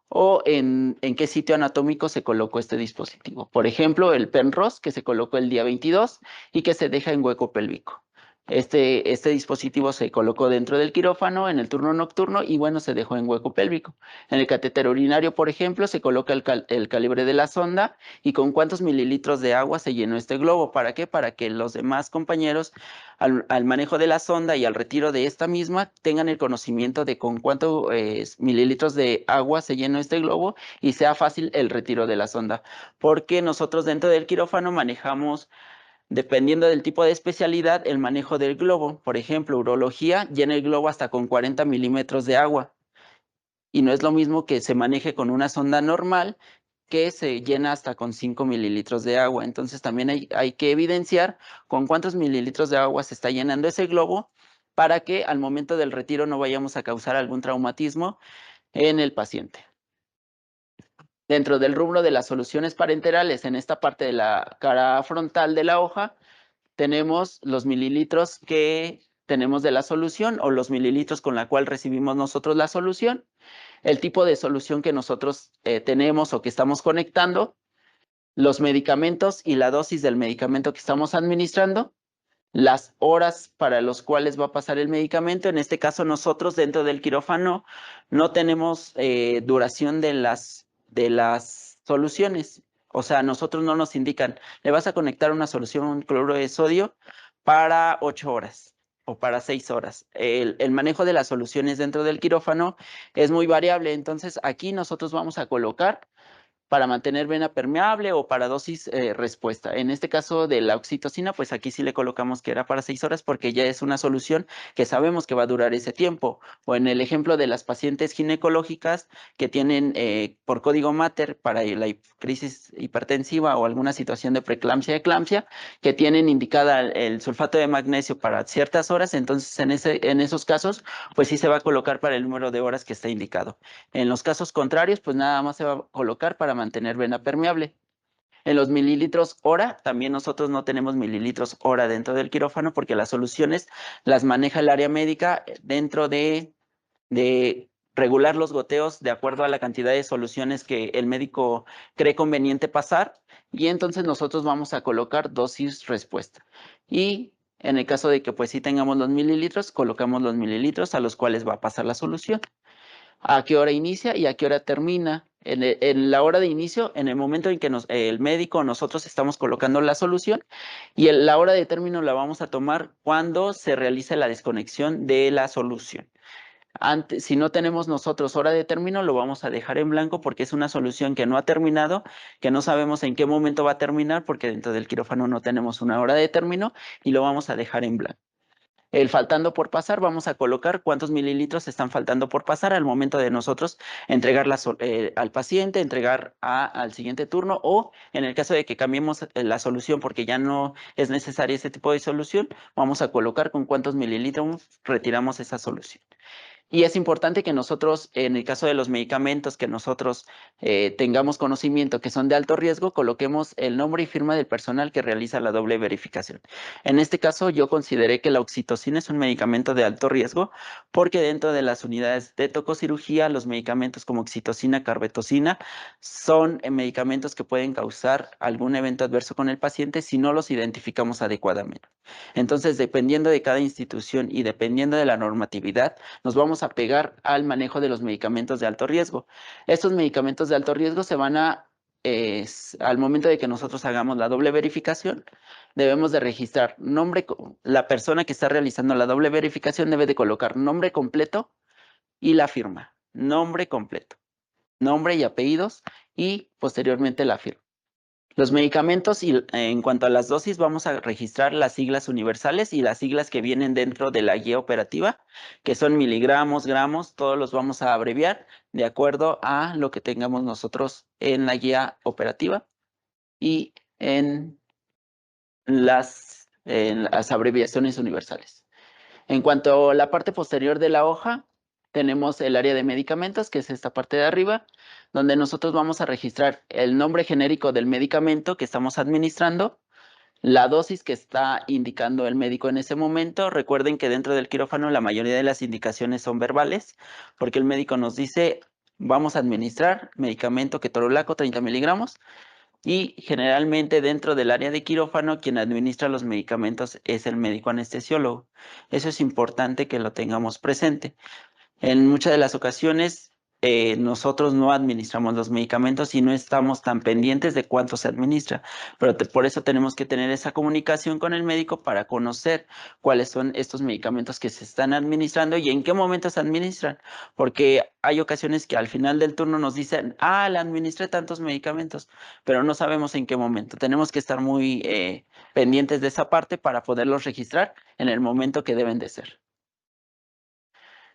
[SPEAKER 2] o en qué sitio anatómico se colocó este dispositivo. Por ejemplo, el Penrose, que se colocó el día 22 y que se deja en hueco pélvico. Este dispositivo se colocó dentro del quirófano en el turno nocturno y bueno, se dejó en hueco pélvico. En el catéter urinario, por ejemplo, se coloca el calibre de la sonda y con cuántos mililitros de agua se llenó este globo. ¿Para qué? Para que los demás compañeros al manejo de la sonda y al retiro de esta misma tengan el conocimiento de con cuántos mililitros de agua se llenó este globo y sea fácil el retiro de la sonda. Porque nosotros dentro del quirófano manejamos, dependiendo del tipo de especialidad, el manejo del globo. Por ejemplo, urología llena el globo hasta con 40 milímetros de agua. Y no es lo mismo que se maneje con una sonda normal que se llena hasta con 5 mililitros de agua. Entonces también hay que evidenciar con cuántos mililitros de agua se está llenando ese globo para que al momento del retiro no vayamos a causar algún traumatismo en el paciente. Dentro del rubro de las soluciones parenterales, en esta parte de la cara frontal de la hoja, tenemos los mililitros que tenemos de la solución o los mililitros con la cual recibimos nosotros la solución, el tipo de solución que nosotros tenemos o que estamos conectando, los medicamentos y la dosis del medicamento que estamos administrando, las horas para los cuales va a pasar el medicamento. En este caso, nosotros dentro del quirófano no tenemos duración de las soluciones. O sea, nosotros no nos indican, le vas a conectar una solución, un cloruro de sodio, para 8 horas o para 6 horas. El manejo de las soluciones dentro del quirófano es muy variable. Entonces, aquí nosotros vamos a colocar para mantener vena permeable o para dosis respuesta. En este caso de la oxitocina, pues aquí sí le colocamos que era para 6 horas porque ya es una solución que sabemos que va a durar ese tiempo. O en el ejemplo de las pacientes ginecológicas que tienen por código Mater para la crisis hipertensiva o alguna situación de preeclampsia, eclampsia, que tienen indicada el sulfato de magnesio para ciertas horas, entonces en esos casos, pues sí se va a colocar para el número de horas que está indicado. En los casos contrarios, pues nada más se va a colocar para mantener vena permeable. En los mililitros hora, también nosotros no tenemos mililitros hora dentro del quirófano porque las soluciones las maneja el área médica dentro de regular los goteos de acuerdo a la cantidad de soluciones que el médico cree conveniente pasar y entonces nosotros vamos a colocar dosis respuesta. Y en el caso de que pues sí tengamos los mililitros, colocamos los mililitros a los cuales va a pasar la solución. A qué hora inicia y a qué hora termina. En la hora de inicio, en el momento en que el médico, nosotros estamos colocando la solución y la hora de término la vamos a tomar cuando se realice la desconexión de la solución. Si no tenemos nosotros hora de término, lo vamos a dejar en blanco porque es una solución que no ha terminado, que no sabemos en qué momento va a terminar porque dentro del quirófano no tenemos una hora de término y lo vamos a dejar en blanco. El faltando por pasar, vamos a colocar cuántos mililitros están faltando por pasar al momento de nosotros entregar al paciente, entregar al siguiente turno o en el caso de que cambiemos la solución porque ya no es necesaria ese tipo de solución, vamos a colocar con cuántos mililitros retiramos esa solución. Y es importante que nosotros, en el caso de los medicamentos, que nosotros tengamos conocimiento que son de alto riesgo, coloquemos el nombre y firma del personal que realiza la doble verificación. En este caso, yo consideré que la oxitocina es un medicamento de alto riesgo porque dentro de las unidades de tococirugía, los medicamentos como oxitocina, carbetocina, son medicamentos que pueden causar algún evento adverso con el paciente si no los identificamos adecuadamente. Entonces, dependiendo de cada institución y dependiendo de la normatividad, nos vamos a pegar al manejo de los medicamentos de alto riesgo. Estos medicamentos de alto riesgo se van al momento de que nosotros hagamos la doble verificación, debemos de registrar nombre, la persona que está realizando la doble verificación debe de colocar nombre completo y la firma, nombre completo, nombre y apellidos y posteriormente la firma. Los medicamentos y en cuanto a las dosis vamos a registrar las siglas universales y las siglas que vienen dentro de la guía operativa, que son miligramos, gramos, todos los vamos a abreviar de acuerdo a lo que tengamos nosotros en la guía operativa y en las abreviaciones universales. En cuanto a la parte posterior de la hoja, tenemos el área de medicamentos, que es esta parte de arriba, donde nosotros vamos a registrar el nombre genérico del medicamento que estamos administrando, la dosis que está indicando el médico en ese momento. Recuerden que dentro del quirófano la mayoría de las indicaciones son verbales, porque el médico nos dice, vamos a administrar medicamento ketorolaco 30 miligramos, y generalmente dentro del área de quirófano quien administra los medicamentos es el médico anestesiólogo. Eso es importante que lo tengamos presente. En muchas de las ocasiones nosotros no administramos los medicamentos y no estamos tan pendientes de cuánto se administra, pero por eso tenemos que tener esa comunicación con el médico para conocer cuáles son estos medicamentos que se están administrando y en qué momento se administran, porque hay ocasiones que al final del turno nos dicen, le administré tantos medicamentos, pero no sabemos en qué momento. Tenemos que estar muy pendientes de esa parte para poderlos registrar en el momento que deben de ser.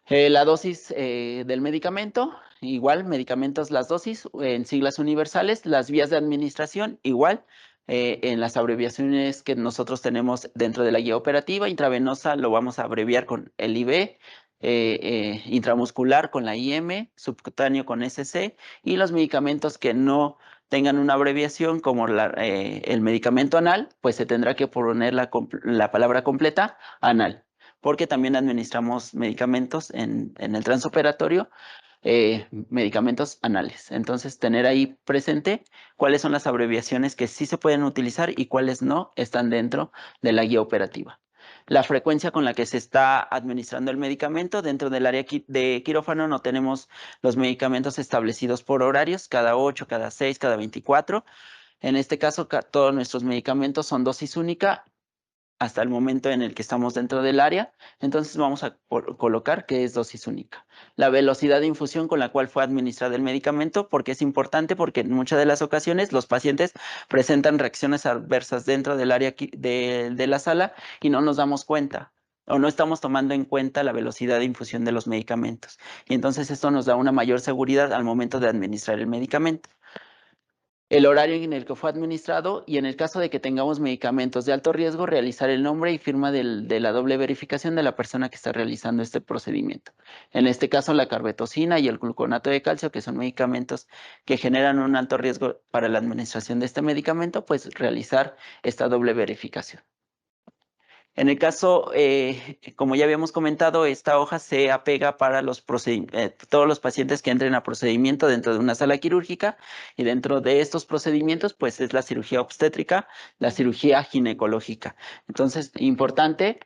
[SPEAKER 2] La dosis del medicamento, igual, medicamentos, las dosis en siglas universales, las vías de administración, igual, en las abreviaciones que nosotros tenemos dentro de la guía operativa, intravenosa lo vamos a abreviar con el IV, intramuscular con la IM, subcutáneo con SC, y los medicamentos que no tengan una abreviación como el medicamento anal, pues se tendrá que poner la palabra completa, anal, porque también administramos medicamentos en el transoperatorio, medicamentos anales. Entonces, tener ahí presente cuáles son las abreviaciones que sí se pueden utilizar y cuáles no están dentro de la guía operativa. La frecuencia con la que se está administrando el medicamento dentro del área de quirófano, no tenemos los medicamentos establecidos por horarios, cada 8, cada 6, cada 24. En este caso, todos nuestros medicamentos son dosis única hasta el momento en el que estamos dentro del área, entonces vamos a colocar que es dosis única. La velocidad de infusión con la cual fue administrado el medicamento, porque es importante, porque en muchas de las ocasiones los pacientes presentan reacciones adversas dentro del área de la sala y no nos damos cuenta o no estamos tomando en cuenta la velocidad de infusión de los medicamentos. Y entonces esto nos da una mayor seguridad al momento de administrar el medicamento. El horario en el que fue administrado y en el caso de que tengamos medicamentos de alto riesgo, realizar el nombre y firma de la doble verificación de la persona que está realizando este procedimiento. En este caso, la carbetocina y el gluconato de calcio, que son medicamentos que generan un alto riesgo para la administración de este medicamento, pues realizar esta doble verificación. En el caso, como ya habíamos comentado, esta hoja se apega para todos los pacientes que entren a procedimiento dentro de una sala quirúrgica, y dentro de estos procedimientos, pues es la cirugía obstétrica, la cirugía ginecológica. Entonces, importante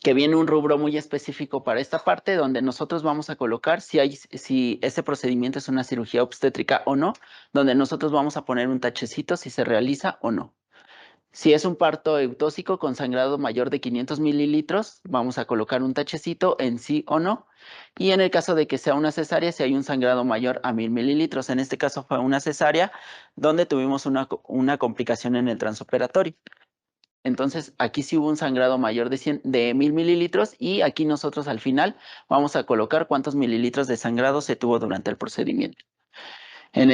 [SPEAKER 2] que viene un rubro muy específico para esta parte, donde nosotros vamos a colocar si ese procedimiento es una cirugía obstétrica o no, donde nosotros vamos a poner un tachecito si se realiza o no. Si es un parto eutóxico con sangrado mayor de 500 mililitros, vamos a colocar un tachecito en sí o no. Y en el caso de que sea una cesárea, si hay un sangrado mayor a 1000 mililitros. En este caso fue una cesárea donde tuvimos una complicación en el transoperatorio. Entonces, aquí sí hubo un sangrado mayor de 1000 mililitros, y aquí nosotros al final vamos a colocar cuántos mililitros de sangrado se tuvo durante el procedimiento. En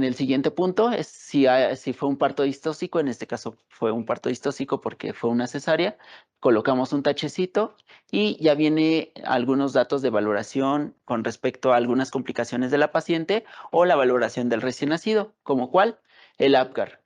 [SPEAKER 2] el siguiente punto es si fue un parto distóxico. En este caso fue un parto distóxico porque fue una cesárea, colocamos un tachecito y ya viene algunos datos de valoración con respecto a algunas complicaciones de la paciente o la valoración del recién nacido, como cuál, el APGAR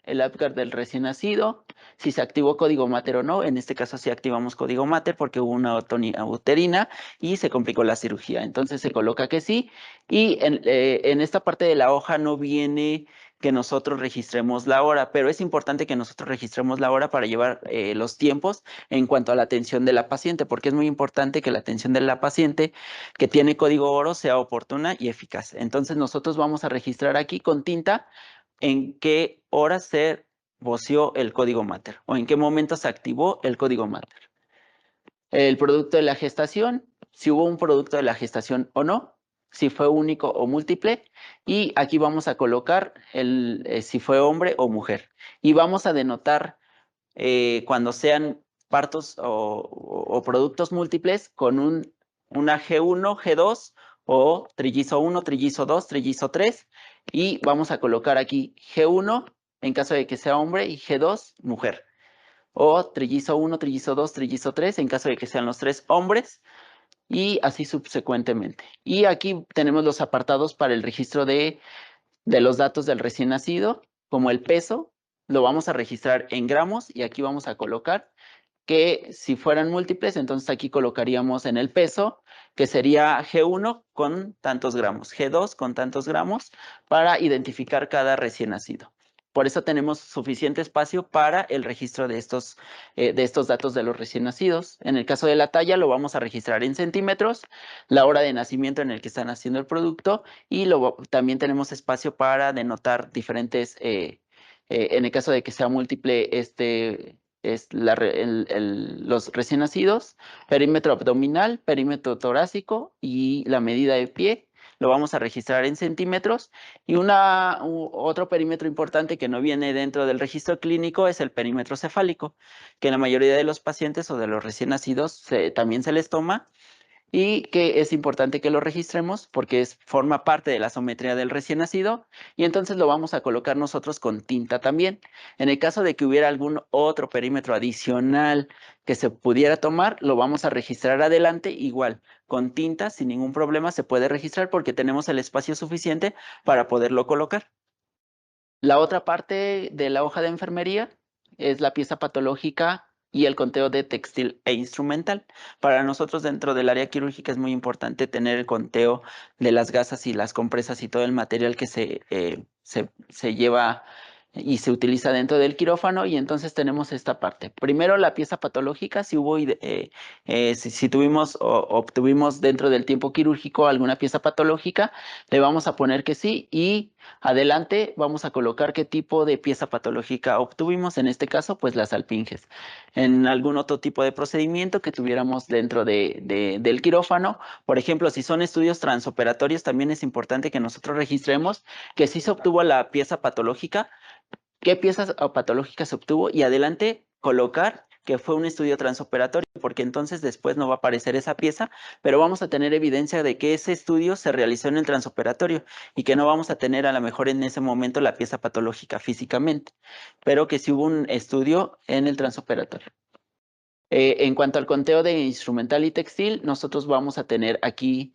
[SPEAKER 2] del recién nacido, si se activó código mater o no. En este caso sí activamos código mater porque hubo una otonía uterina y se complicó la cirugía, entonces se coloca que sí. Y en esta parte de la hoja no viene que nosotros registremos la hora, pero es importante que nosotros registremos la hora para llevar los tiempos en cuanto a la atención de la paciente, porque es muy importante que la atención de la paciente que tiene código oro sea oportuna y eficaz. Entonces nosotros vamos a registrar aquí con tinta en qué hora se voció el código mater o en qué momento se activó el código mater. El producto de la gestación, si hubo un producto de la gestación o no, si fue único o múltiple, y aquí vamos a colocar si fue hombre o mujer. Y vamos a denotar cuando sean partos o productos múltiples con una G1, G2 o trillizo 1, trillizo 2, trillizo 3, y vamos a colocar aquí G1 en caso de que sea hombre y G2 mujer, o trillizo 1, trillizo 2, trillizo 3 en caso de que sean los tres hombres, y así subsecuentemente. Y aquí tenemos los apartados para el registro de los datos del recién nacido, como el peso, lo vamos a registrar en gramos y aquí vamos a colocar que si fueran múltiples, entonces aquí colocaríamos en el peso, que sería G1 con tantos gramos, G2 con tantos gramos, para identificar cada recién nacido. Por eso tenemos suficiente espacio para el registro de estos datos de los recién nacidos. En el caso de la talla, lo vamos a registrar en centímetros, la hora de nacimiento en el que están haciendo el producto, y también tenemos espacio para denotar diferentes, en el caso de que sea múltiple, los recién nacidos, perímetro abdominal, perímetro torácico y la medida de pie. Lo vamos a registrar en centímetros. Y otro perímetro importante que no viene dentro del registro clínico es el perímetro cefálico, que en la mayoría de los pacientes o de los recién nacidos también se les toma, y que es importante que lo registremos porque forma parte de la asometría del recién nacido, y entonces lo vamos a colocar nosotros con tinta también. En el caso de que hubiera algún otro perímetro adicional que se pudiera tomar, lo vamos a registrar adelante igual, con tinta, sin ningún problema se puede registrar porque tenemos el espacio suficiente para poderlo colocar. La otra parte de la hoja de enfermería es la pieza patológica y el conteo de textil e instrumental. Para nosotros dentro del área quirúrgica es muy importante tener el conteo de las gasas y las compresas y todo el material que se lleva y se utiliza dentro del quirófano, y entonces tenemos esta parte. Primero la pieza patológica, si hubo, si tuvimos o obtuvimos dentro del tiempo quirúrgico alguna pieza patológica, le vamos a poner que sí, y adelante vamos a colocar qué tipo de pieza patológica obtuvimos, en este caso pues las alfinges. En algún otro tipo de procedimiento que tuviéramos dentro del quirófano, por ejemplo, si son estudios transoperatorios, también es importante que nosotros registremos que sí se obtuvo la pieza patológica, qué piezas patológicas se obtuvo, y adelante colocar que fue un estudio transoperatorio, porque entonces después no va a aparecer esa pieza, pero vamos a tener evidencia de que ese estudio se realizó en el transoperatorio y que no vamos a tener a lo mejor en ese momento la pieza patológica físicamente, pero que sí hubo un estudio en el transoperatorio. En cuanto al conteo de instrumental y textil, nosotros vamos a tener aquí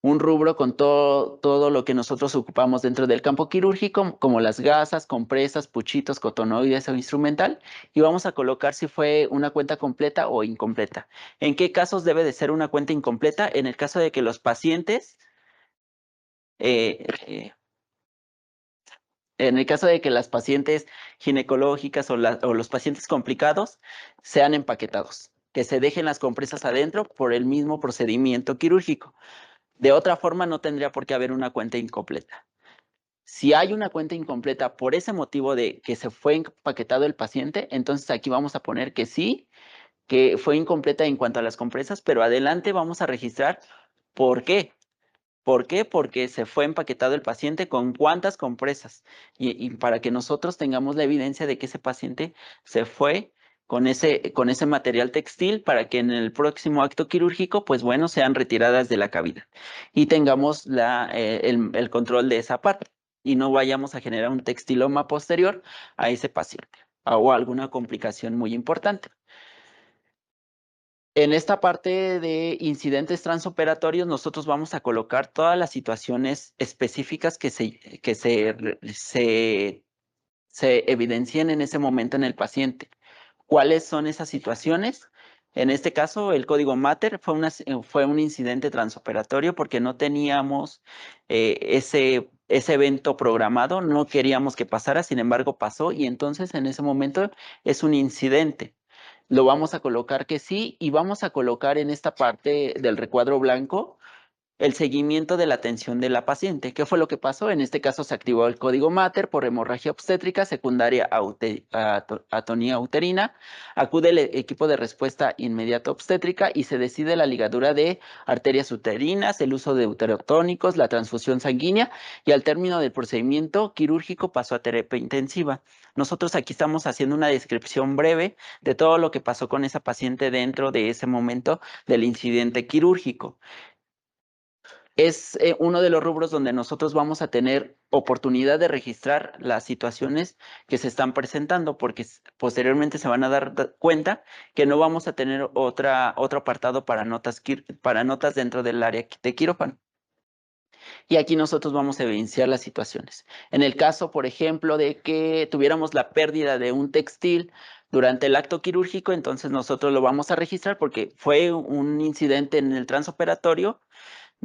[SPEAKER 2] un rubro con todo lo que nosotros ocupamos dentro del campo quirúrgico, como las gasas, compresas, puchitos, cotonoides o instrumental, y vamos a colocar si fue una cuenta completa o incompleta. ¿En qué casos debe de ser una cuenta incompleta? En el caso de que los pacientes, eh, eh, en el caso de que las pacientes ginecológicas o los pacientes complicados sean empaquetados, que se dejen las compresas adentro por el mismo procedimiento quirúrgico. De otra forma, no tendría por qué haber una cuenta incompleta. Si hay una cuenta incompleta por ese motivo de que se fue empaquetado el paciente, entonces aquí vamos a poner que sí, que fue incompleta en cuanto a las compresas, pero adelante vamos a registrar por qué. ¿Por qué? Porque se fue empaquetado el paciente con cuántas compresas, y para que nosotros tengamos la evidencia de que ese paciente se fue con ese material textil, para que en el próximo acto quirúrgico, pues bueno, sean retiradas de la cavidad y tengamos el control de esa parte y no vayamos a generar un textiloma posterior a ese paciente o alguna complicación muy importante. En esta parte de incidentes transoperatorios, nosotros vamos a colocar todas las situaciones específicas que se evidencien en ese momento en el paciente. ¿Cuáles son esas situaciones? En este caso, el código Mater fue un incidente transoperatorio porque no teníamos ese evento programado, no queríamos que pasara, sin embargo pasó, y entonces en ese momento es un incidente. Lo vamos a colocar que sí, y vamos a colocar en esta parte del recuadro blanco el seguimiento de la atención de la paciente. ¿Qué fue lo que pasó? En este caso se activó el código Mater por hemorragia obstétrica secundaria a atonía uterina. Acude el equipo de respuesta inmediata obstétrica y se decide la ligadura de arterias uterinas, el uso de uterotónicos, la transfusión sanguínea, y al término del procedimiento quirúrgico pasó a terapia intensiva. Nosotros aquí estamos haciendo una descripción breve de todo lo que pasó con esa paciente dentro de ese momento del incidente quirúrgico. Es uno de los rubros donde nosotros vamos a tener oportunidad de registrar las situaciones que se están presentando, porque posteriormente se van a dar cuenta que no vamos a tener otro apartado para notas dentro del área de quirófano. Y aquí nosotros vamos a evidenciar las situaciones. En el caso, por ejemplo, de que tuviéramos la pérdida de un textil durante el acto quirúrgico, entonces nosotros lo vamos a registrar porque fue un incidente en el transoperatorio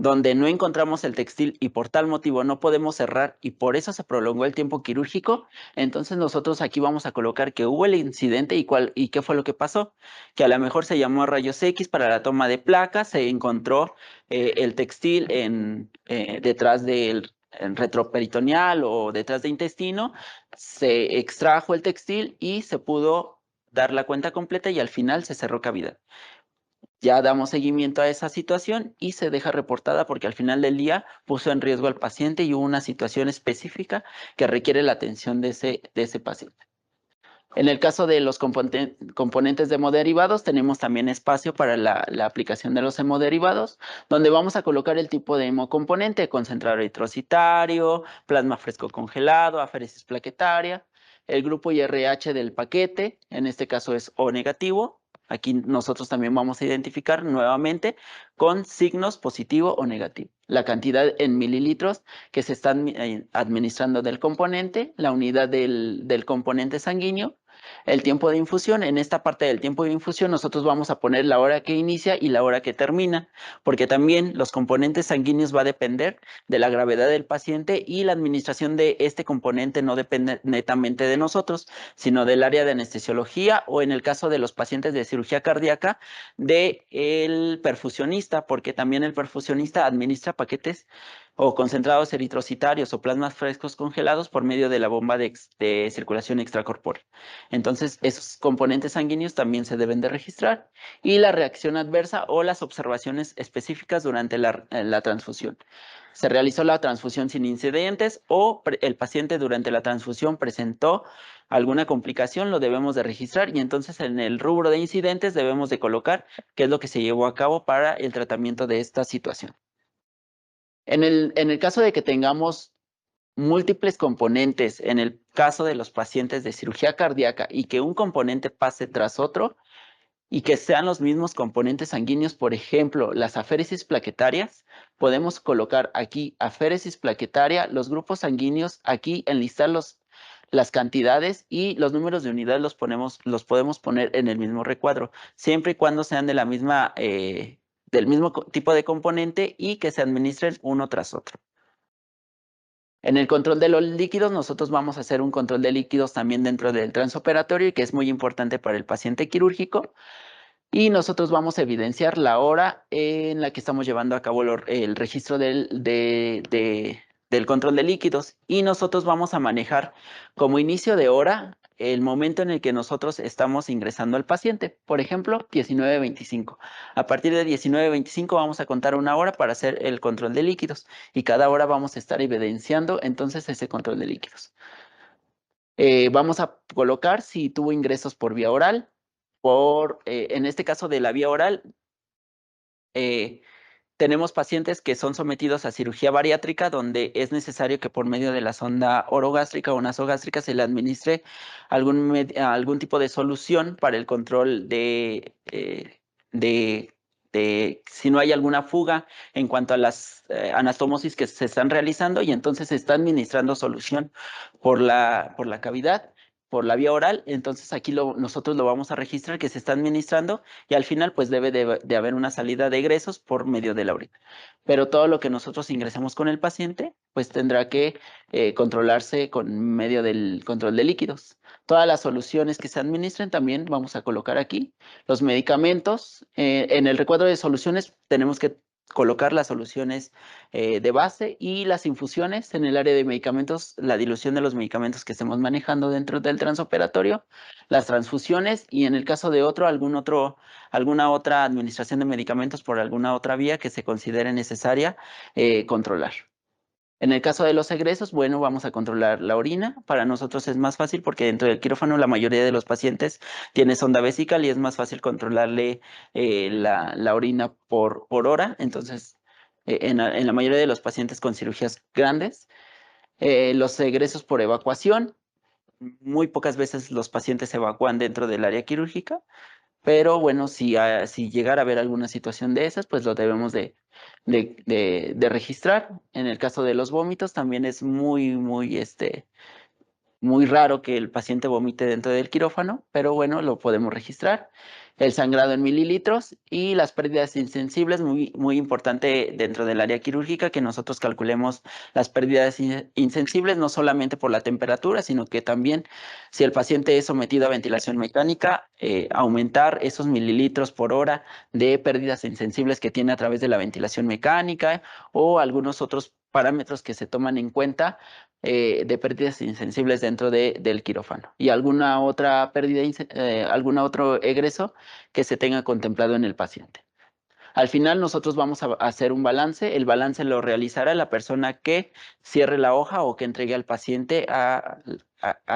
[SPEAKER 2] donde no encontramos el textil y por tal motivo no podemos cerrar y por eso se prolongó el tiempo quirúrgico, entonces nosotros aquí vamos a colocar que hubo el incidente y qué fue lo que pasó, que a lo mejor se llamó a rayos X para la toma de placas, se encontró el textil detrás del retroperitoneal o detrás de intestino, se extrajo el textil y se pudo dar la cuenta completa y al final se cerró cavidad. Ya damos seguimiento a esa situación y se deja reportada porque al final del día puso en riesgo al paciente y hubo una situación específica que requiere la atención de ese paciente. En el caso de los componentes de hemoderivados, tenemos también espacio para la aplicación de los hemoderivados, donde vamos a colocar el tipo de hemocomponente, concentrador eritrocitario, plasma fresco congelado, aféresis plaquetaria, el grupo IRH del paquete, en este caso es O negativo. Aquí nosotros también vamos a identificar nuevamente con signos positivo o negativo. La cantidad en mililitros que se está administrando del componente, la unidad del componente sanguíneo, el tiempo de infusión. En esta parte del tiempo de infusión nosotros vamos a poner la hora que inicia y la hora que termina, porque también los componentes sanguíneos va a depender de la gravedad del paciente y la administración de este componente no depende netamente de nosotros, sino del área de anestesiología o en el caso de los pacientes de cirugía cardíaca, del perfusionista, porque también el perfusionista administra paquetes o concentrados eritrocitarios o plasmas frescos congelados por medio de la bomba de circulación extracorpórea. Entonces, esos componentes sanguíneos también se deben de registrar y la reacción adversa o las observaciones específicas durante la transfusión. Se realizó la transfusión sin incidentes o el paciente durante la transfusión presentó alguna complicación, lo debemos de registrar y entonces en el rubro de incidentes debemos de colocar qué es lo que se llevó a cabo para el tratamiento de esta situación. En el caso de que tengamos múltiples componentes, en el caso de los pacientes de cirugía cardíaca y que un componente pase tras otro y que sean los mismos componentes sanguíneos, por ejemplo, las aféresis plaquetarias, podemos colocar aquí aféresis plaquetaria, los grupos sanguíneos, aquí enlistar las cantidades y los números de unidad los podemos poner en el mismo recuadro, siempre y cuando sean de la misma, del mismo tipo de componente y que se administren uno tras otro. En el control de los líquidos, nosotros vamos a hacer un control de líquidos también dentro del transoperatorio, que es muy importante para el paciente quirúrgico. Y nosotros vamos a evidenciar la hora en la que estamos llevando a cabo el registro del control de líquidos. Y nosotros vamos a manejar como inicio de hora el momento en el que nosotros estamos ingresando al paciente. Por ejemplo, 19:25. A partir de 19:25 vamos a contar una hora para hacer el control de líquidos. Y cada hora vamos a estar evidenciando entonces ese control de líquidos. Vamos a colocar si tuvo ingresos por vía oral. En este caso de la vía oral, tenemos pacientes que son sometidos a cirugía bariátrica donde es necesario que por medio de la sonda orogástrica o nasogástrica se le administre algún tipo de solución para el control de si no hay alguna fuga en cuanto a las anastomosis que se están realizando y entonces se está administrando solución por la cavidad, por la vía oral. Entonces aquí nosotros lo vamos a registrar que se está administrando y al final pues debe de haber una salida de egresos por medio de la orina. Pero todo lo que nosotros ingresemos con el paciente pues tendrá que controlarse con medio del control de líquidos. Todas las soluciones que se administren también vamos a colocar aquí. Los medicamentos, en el recuadro de soluciones tenemos que colocar las soluciones de base y las infusiones en el área de medicamentos, la dilución de los medicamentos que estemos manejando dentro del transoperatorio, las transfusiones y en el caso de alguna otra administración de medicamentos por alguna otra vía que se considere necesaria controlar. En el caso de los egresos, bueno, vamos a controlar la orina. Para nosotros es más fácil porque dentro del quirófano la mayoría de los pacientes tiene sonda vesical y es más fácil controlarle la orina por hora. Entonces, en la mayoría de los pacientes con cirugías grandes, los egresos por evacuación, muy pocas veces los pacientes se evacúan dentro del área quirúrgica. Pero bueno, si llegara a haber alguna situación de esas, pues lo debemos de registrar. En el caso de los vómitos, también es muy raro que el paciente vomite dentro del quirófano, pero bueno, lo podemos registrar. El sangrado en mililitros y las pérdidas insensibles, muy importante dentro del área quirúrgica, que nosotros calculemos las pérdidas insensibles, no solamente por la temperatura, sino que también si el paciente es sometido a ventilación mecánica, aumentar esos mililitros por hora de pérdidas insensibles que tiene a través de la ventilación mecánica o algunos otros parámetros que se toman en cuenta de pérdidas insensibles dentro del quirófano y alguna otra pérdida, algún otro egreso que se tenga contemplado en el paciente. Al final nosotros vamos a hacer un balance. El balance lo realizará la persona que cierre la hoja o que entregue al paciente a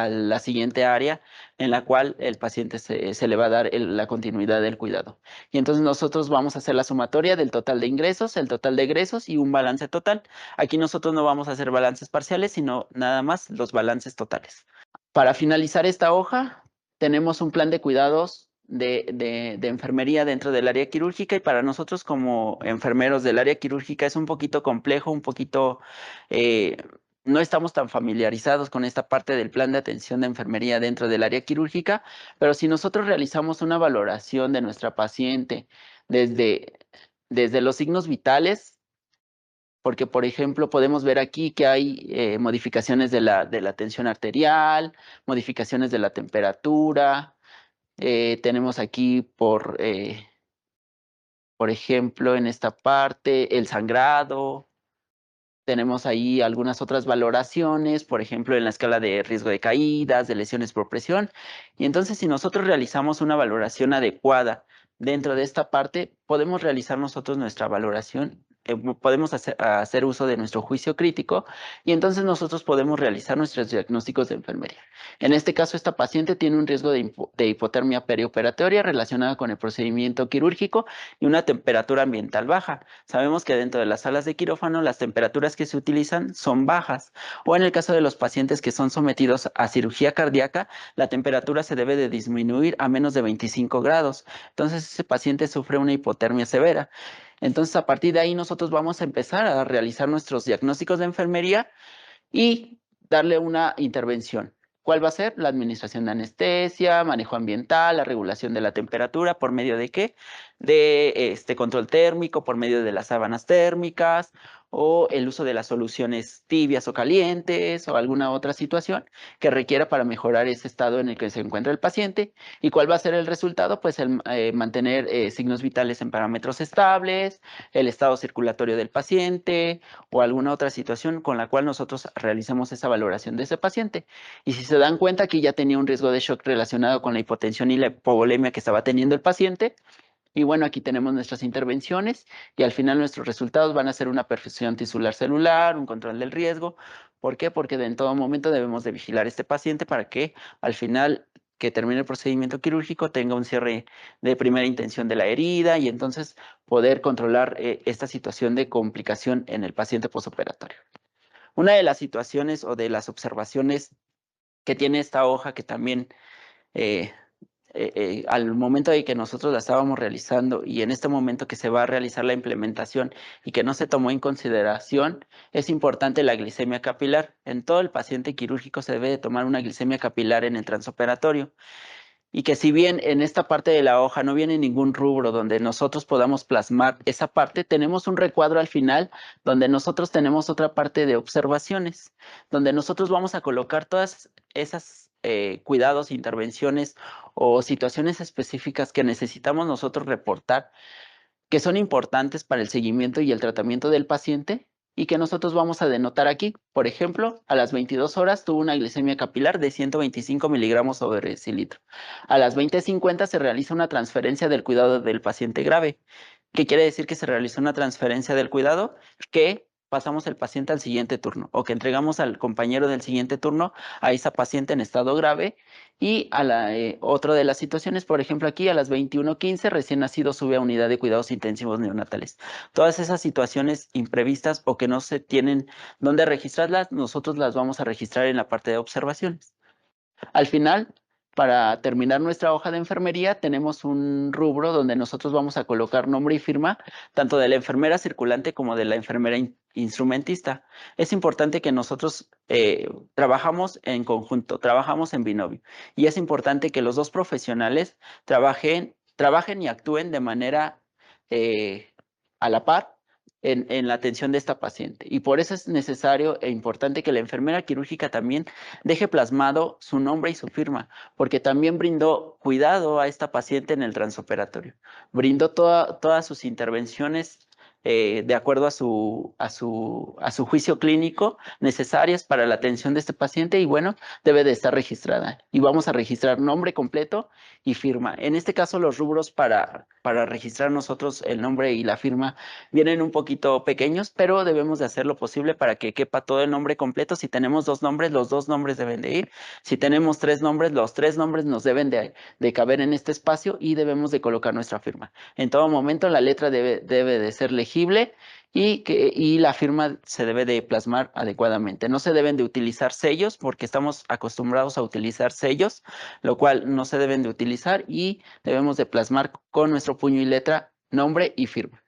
[SPEAKER 2] la siguiente área en la cual el paciente se le va a dar la continuidad del cuidado. Y entonces nosotros vamos a hacer la sumatoria del total de ingresos, el total de egresos y un balance total. Aquí nosotros no vamos a hacer balances parciales, sino nada más los balances totales. Para finalizar esta hoja, tenemos un plan de cuidados de enfermería dentro del área quirúrgica y para nosotros como enfermeros del área quirúrgica es un poquito complejo, eh, no estamos tan familiarizados con esta parte del plan de atención de enfermería dentro del área quirúrgica, pero si nosotros realizamos una valoración de nuestra paciente desde, desde los signos vitales, porque, por ejemplo, podemos ver aquí que hay modificaciones de la tensión arterial, modificaciones de la temperatura. Tenemos aquí, por ejemplo, en esta parte, el sangrado. Tenemos ahí algunas otras valoraciones, por ejemplo, en la escala de riesgo de caídas, de lesiones por presión. Y entonces, si nosotros realizamos una valoración adecuada dentro de esta parte, podemos realizar nosotros nuestra valoración, podemos hacer uso de nuestro juicio crítico y entonces nosotros podemos realizar nuestros diagnósticos de enfermería. En este caso, esta paciente tiene un riesgo de hipotermia perioperatoria relacionada con el procedimiento quirúrgico y una temperatura ambiental baja. Sabemos que dentro de las salas de quirófano las temperaturas que se utilizan son bajas o en el caso de los pacientes que son sometidos a cirugía cardíaca, la temperatura se debe de disminuir a menos de 25 grados. Entonces ese paciente sufre una hipotermia severa. Entonces a partir de ahí nosotros vamos a empezar a realizar nuestros diagnósticos de enfermería y darle una intervención. ¿Cuál va a ser? La administración de anestesia, manejo ambiental, la regulación de la temperatura, ¿por medio de qué? De este control térmico, por medio de las sábanas térmicas, o el uso de las soluciones tibias o calientes, o alguna otra situación que requiera para mejorar ese estado en el que se encuentra el paciente. ¿Y cuál va a ser el resultado? Pues el mantener signos vitales en parámetros estables, el estado circulatorio del paciente, o alguna otra situación con la cual nosotros realicemos esa valoración de ese paciente. Y si se dan cuenta que ya tenía un riesgo de shock relacionado con la hipotensión y la hipovolemia que estaba teniendo el paciente, y bueno, aquí tenemos nuestras intervenciones y al final nuestros resultados van a ser una perfusión tisular celular, un control del riesgo. ¿Por qué? Porque en todo momento debemos de vigilar a este paciente para que al final que termine el procedimiento quirúrgico tenga un cierre de primera intención de la herida y entonces poder controlar esta situación de complicación en el paciente posoperatorio. Una de las situaciones o de las observaciones que tiene esta hoja que también eh, al momento de que nosotros la estábamos realizando y en este momento que se va a realizar la implementación y que no se tomó en consideración, es importante la glicemia capilar. En todo el paciente quirúrgico se debe de tomar una glicemia capilar en el transoperatorio. Y que si bien en esta parte de la hoja no viene ningún rubro donde nosotros podamos plasmar esa parte, tenemos un recuadro al final donde nosotros tenemos otra parte de observaciones, donde nosotros vamos a colocar todas esas cuidados, intervenciones o situaciones específicas que necesitamos nosotros reportar que son importantes para el seguimiento y el tratamiento del paciente y que nosotros vamos a denotar aquí. Por ejemplo, a las 22 horas tuvo una glicemia capilar de 125 miligramos sobre decilitro. A las 20:50 se realiza una transferencia del cuidado del paciente grave. ¿Qué quiere decir que se realizó una transferencia del cuidado? Que pasamos el paciente al siguiente turno o que entregamos al compañero del siguiente turno a esa paciente en estado grave y a otra de las situaciones, por ejemplo, aquí a las 21:15 recién nacido sube a unidad de cuidados intensivos neonatales. Todas esas situaciones imprevistas o que no se tienen dónde registrarlas, nosotros las vamos a registrar en la parte de observaciones. Al final, para terminar nuestra hoja de enfermería, tenemos un rubro donde nosotros vamos a colocar nombre y firma, tanto de la enfermera circulante como de la enfermera instrumentista. Es importante que nosotros trabajamos en conjunto, trabajamos en binomio. Y es importante que los dos profesionales trabajen y actúen de manera a la par en la atención de esta paciente. Y por eso es necesario e importante que la enfermera quirúrgica también deje plasmado su nombre y su firma, porque también brindó cuidado a esta paciente en el transoperatorio. Brindó todas sus intervenciones de acuerdo a su juicio clínico necesarias para la atención de este paciente y bueno, debe de estar registrada. Y vamos a registrar nombre completo y firma. En este caso, los rubros para registrar nosotros el nombre y la firma vienen un poquito pequeños, pero debemos de hacer lo posible para que quepa todo el nombre completo. Si tenemos 2 nombres, los 2 nombres deben de ir. Si tenemos 3 nombres, los 3 nombres nos deben de caber en este espacio y debemos de colocar nuestra firma. En todo momento la letra debe de ser legible y la firma se debe de plasmar adecuadamente. No se deben de utilizar sellos porque estamos acostumbrados a utilizar sellos, lo cual no se deben de utilizar y debemos de plasmar con nuestro puño y letra nombre y firma.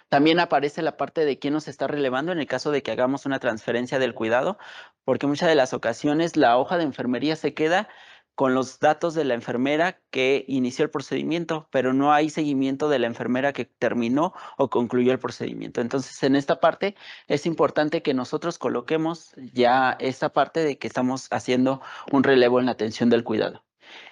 [SPEAKER 2] También aparece la parte de quién nos está relevando en el caso de que hagamos una transferencia del cuidado, porque muchas de las ocasiones la hoja de enfermería se queda con los datos de la enfermera que inició el procedimiento, pero no hay seguimiento de la enfermera que terminó o concluyó el procedimiento. Entonces, en esta parte es importante que nosotros coloquemos ya esta parte de que estamos haciendo un relevo en la atención del cuidado.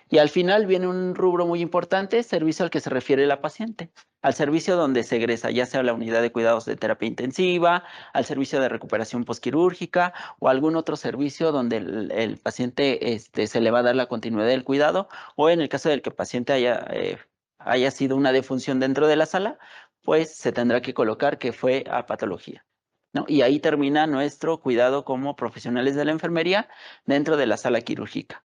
[SPEAKER 2] Y al final viene un rubro muy importante, servicio al que se refiere la paciente, al servicio donde se egresa, ya sea la unidad de cuidados de terapia intensiva, al servicio de recuperación posquirúrgica o algún otro servicio donde el paciente se le va a dar la continuidad del cuidado o en el caso del que el paciente haya sido una defunción dentro de la sala, pues se tendrá que colocar que fue a patología, ¿no? Y ahí termina nuestro cuidado como profesionales de la enfermería dentro de la sala quirúrgica.